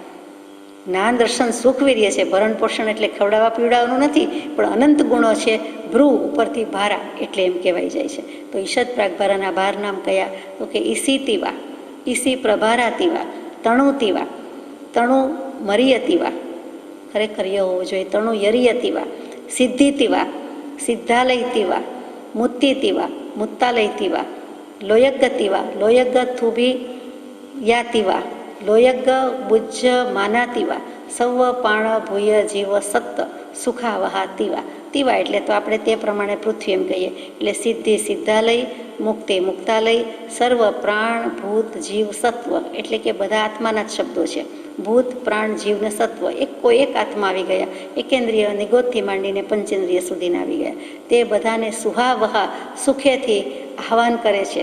જ્ઞાન દર્શન સુખવીર્ય છે, ભરણ પોષણ એટલે ખવડાવવા પીવડાવવાનું નથી, પણ અનંત ગુણો છે. ભ્રુ ઉપરથી ભારા, એટલે એમ કહેવાય જાય છે. તો ઈશત પ્રાગભારાના 12 નામ કયા? તો કે ઈસી તીવા, ઈસી પ્રભારાતીવા, તણુ તીવા, તણુ મરિયતીવા, ખરેખર એ હોવું જોઈએ, તણુ યરિયતીવા, સિદ્ધિતીવા, સિદ્ધાલયતીવા, મુત્તિતીવા, મુત્તાલયતીવા, લોયગતીવા, લોયગ થુભી યાતીવા, લોયગ બુજ્જ માનાતીવા, સૌ પાણ ભૂય જીવ સત્ત સુખાવહાતીવા. તીવા એટલે તો આપણે તે પ્રમાણે પૃથ્વી એમ કહીએ. એટલે સિદ્ધિ સિદ્ધાલય, મુક્તિ મુક્તાલય, સર્વ પ્રાણ ભૂત જીવ સત્વ, એટલે કે બધા આત્માના જ શબ્દો છે. ભૂત, પ્રાણ, જીવ ને સત્વ, કોઈ એક આત્મા આવી ગયા. એકેન્દ્રિય નિગોદથી માંડીને પંચેન્દ્રિય સુધીને આવી ગયા. તે બધાને સુહાવહા, સુખેથી આહવાન કરે છે,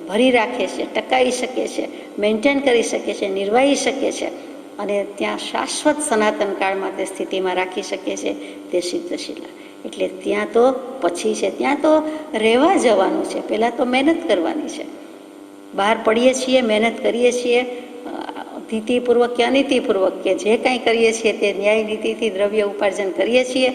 ભરી રાખે છે, ટકાવી શકે છે, મેન્ટેન કરી શકે છે, નિર્વાહી શકે છે, અને ત્યાં શાશ્વત સનાતન કાળમાં તે સ્થિતિમાં રાખી શકે છે. તે સિદ્ધશિલા. એટલે ત્યાં તો પછી છે, ત્યાં તો રહેવા જવાનું છે, પહેલાં તો મહેનત કરવાની છે. બહાર પડીએ છીએ, મહેનત કરીએ છીએ, નીતિપૂર્વક કે અનીતિપૂર્વક કે જે કાંઈ કરીએ છીએ તે ન્યાય નીતિથી દ્રવ્ય ઉપાર્જન કરીએ છીએ.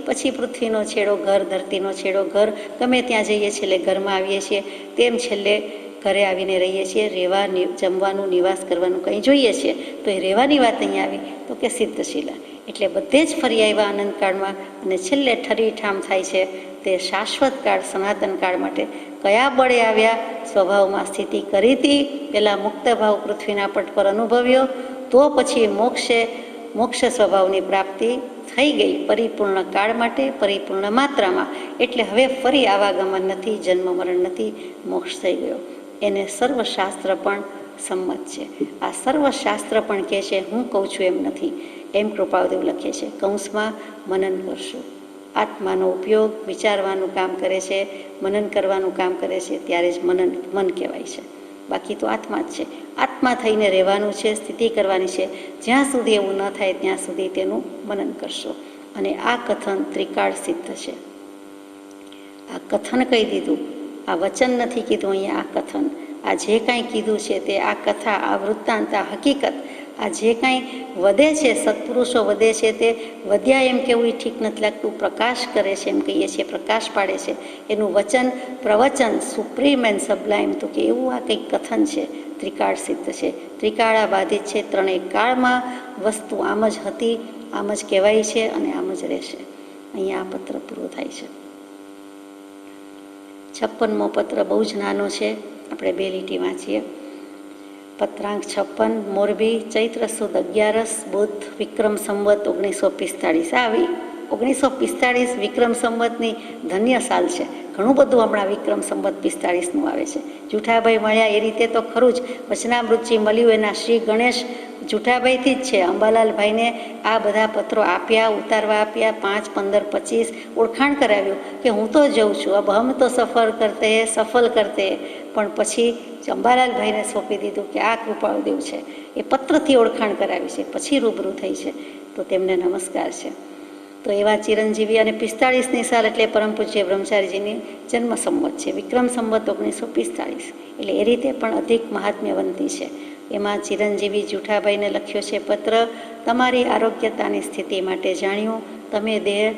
પછી પૃથ્વીનો છેડો ઘર, ધરતીનો છેડો ઘર, ગમે ત્યાં જઈએ છીએ એટલે ઘરમાં આવીએ છીએ, તેમ છેલ્લે ઘરે આવીને રહીએ છીએ. રહેવા, જમવાનું, નિવાસ કરવાનું કંઈ જોઈએ છીએ, તો એ રહેવાની વાત અહીંયા આવી, તો કે સિદ્ધશિલા. એટલે બધે જ ફરી આવ્યા આનંદકાળમાં, અને છેલ્લે ઠરીઠામ થાય છે તે શાશ્વત કાળ, સનાતન કાળ માટે. કયા બળે આવ્યા? સ્વભાવમાં સ્થિતિ કરી હતી, પહેલાં મુક્ત ભાવ પૃથ્વીના પટ પર અનુભવ્યો, તો પછી મોક્ષ સ્વભાવની પ્રાપ્તિ થઈ ગઈ પરિપૂર્ણ કાળ માટે, પરિપૂર્ણ માત્રામાં. એટલે હવે ફરી આવાગમન નથી, જન્મ મરણ નથી, મોક્ષ થઈ ગયો. એને સર્વશાસ્ત્ર પણ સંમત છે. આ સર્વશાસ્ત્ર પણ કહે છે, હું કહું છું એમ નથી, એમ કૃપાદેવ લખે છે. કૌંસમાં મનન કરશું. આત્માનો ઉપયોગ વિચારવાનું કામ કરે છે, મનન કરવાનું કામ કરે છે, ત્યારે જ મન કહેવાય છે. બાકી તો આત્મા જ છે. આત્મા થઈને રહેવાનું છે, સ્થિતિ કરવાની છે. જ્યાં સુધી એવું ન થાય ત્યાં સુધી તેનું મનન કરશો. અને આ કથન ત્રિકાળ સિદ્ધ છે. આ કથન કહી દીધું, આ વચન નથી કીધું અહીંયા. આ કથન, આ જે કાંઈ કીધું છે તે આ કથા, આ વૃત્તાંત, આ હકીકત, આ જે કાંઈ વધે છે, સત્પુરુષો વધે છે, તે વધ્યા એમ કેવું એ ઠીક નથી લાગતું. પ્રકાશ કરે છે એમ કહીએ છીએ, પ્રકાશ પાડે છે. એનું વચન, પ્રવચન સુપ્રીમ એન્ડ સબ્લાઇમ, તો કે એવું આ કંઈક કથન છે. ત્રિકાળ સિદ્ધ છે, ત્રિકાળા બાધિત છે. ત્રણેય કાળમાં વસ્તુ આમ જ હતી, આમ જ કહેવાય છે, અને આમ જ રહેશે. અહીંયા આ પત્ર પૂરો થાય છે. 56મો પત્ર બહુ જ નાનો છે, આપણે 2 લીટી વાંચીએ. પત્રાંક 56, મોરબી, ચૈત્ર સુદ 11, બુધ, વિક્રમ સંવત 1945. આવી 1945 વિક્રમ સંવતની ધન્ય સાલ છે. ઘણું બધું હમણાં વિક્રમ સંવત 45નું આવે છે. જુઠાભાઈ મળ્યા એ રીતે તો ખરું જ. વચનામૃતજી મળ્યું એના શ્રી ગણેશ જુઠાભાઈથી જ છે. અંબાલાલભાઈને આ બધા પત્રો આપ્યા, ઉતારવા આપ્યા, 5, 15, 25 ઓળખાણ કરાવ્યું કે હું તો જઉં છું, અબ હમ તો સફલ કરતે. પણ પછી અંબાલાલભાઈને સોંપી દીધું કે આ કૃપાળુદેવ છે. એ પત્રથી ઓળખાણ કરાવી છે, પછી રૂબરૂ થઈ છે. તો તેમને નમસ્કાર છે. તો એવા ચિરંજીવી. અને 45ની સાલ એટલે પરમ પૂજ્ય બ્રહ્મચારીજીની જન્મ સંવત છે, વિક્રમ સંવત 1945. એટલે એ રીતે પણ અધિક મહાત્મ્યવંતી છે. એમાં ચિરંજીવી જુઠાભાઈને લખ્યો છે પત્ર. તમારી આરોગ્યતાની સ્થિતિ માટે જાણ્યું, તમે દેહ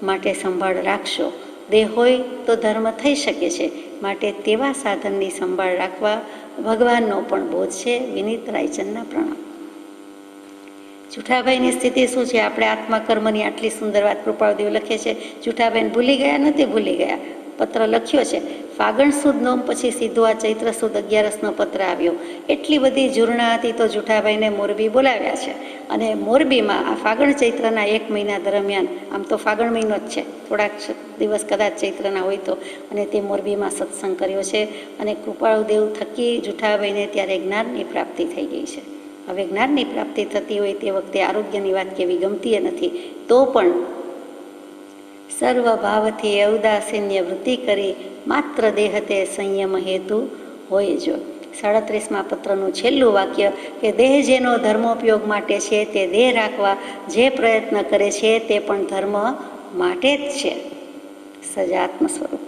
માટે સંભાળ રાખશો. દેહ હોય તો ધર્મ થઈ શકે છે, માટે તેવા સાધનની સંભાળ રાખવા ભગવાનનો પણ બોધ છે. વિનીત રાયચંદના પ્રણામ. જુઠાભાઈની સ્થિતિ શું છે? આપણે આત્મકર્મની આટલી સુંદર વાત કૃપાળુદેવ લખે છે. જુઠાભાઈને ભૂલી ગયા નથી, ભૂલી ગયા. પત્ર લખ્યો છે. ફાગણ સુદ નોમ પછી સીધો આ ચૈત્ર સુદ 11નો પત્ર આવ્યો. એટલી બધી જૂરણા હતી તો જુઠાભાઈને મોરબી બોલાવ્યા છે. અને મોરબીમાં આ ફાગણ ચૈત્રના 1 મહિના દરમિયાન, આમ તો ફાગણ મહિનો જ છે, થોડાક દિવસ કદાચ ચૈત્રના હોય તો, અને તે મોરબીમાં સત્સંગ કર્યો છે. અને કૃપાળુદેવ થકી જુઠાભાઈને ત્યારે જ્ઞાનની પ્રાપ્તિ થઈ ગઈ છે. હવે જ્ઞાનની પ્રાપ્તિ થતી હોય તે વખતે આરોગ્યની વાત કેવી ગમતી નથી, તો પણ સર્વ ભાવથી ઔદાસીન્ય વૃત્તિ કરી માત્ર દેહતે સંયમ હેતુ હોય જો. 37મા પત્રનું છેલ્લું વાક્ય કે દેહ જેનો ધર્મોપયોગ માટે છે તે દેહ રાખવા જે પ્રયત્ન કરે છે તે પણ ધર્મ માટે જ છે. સજાત્મ સ્વરૂપ.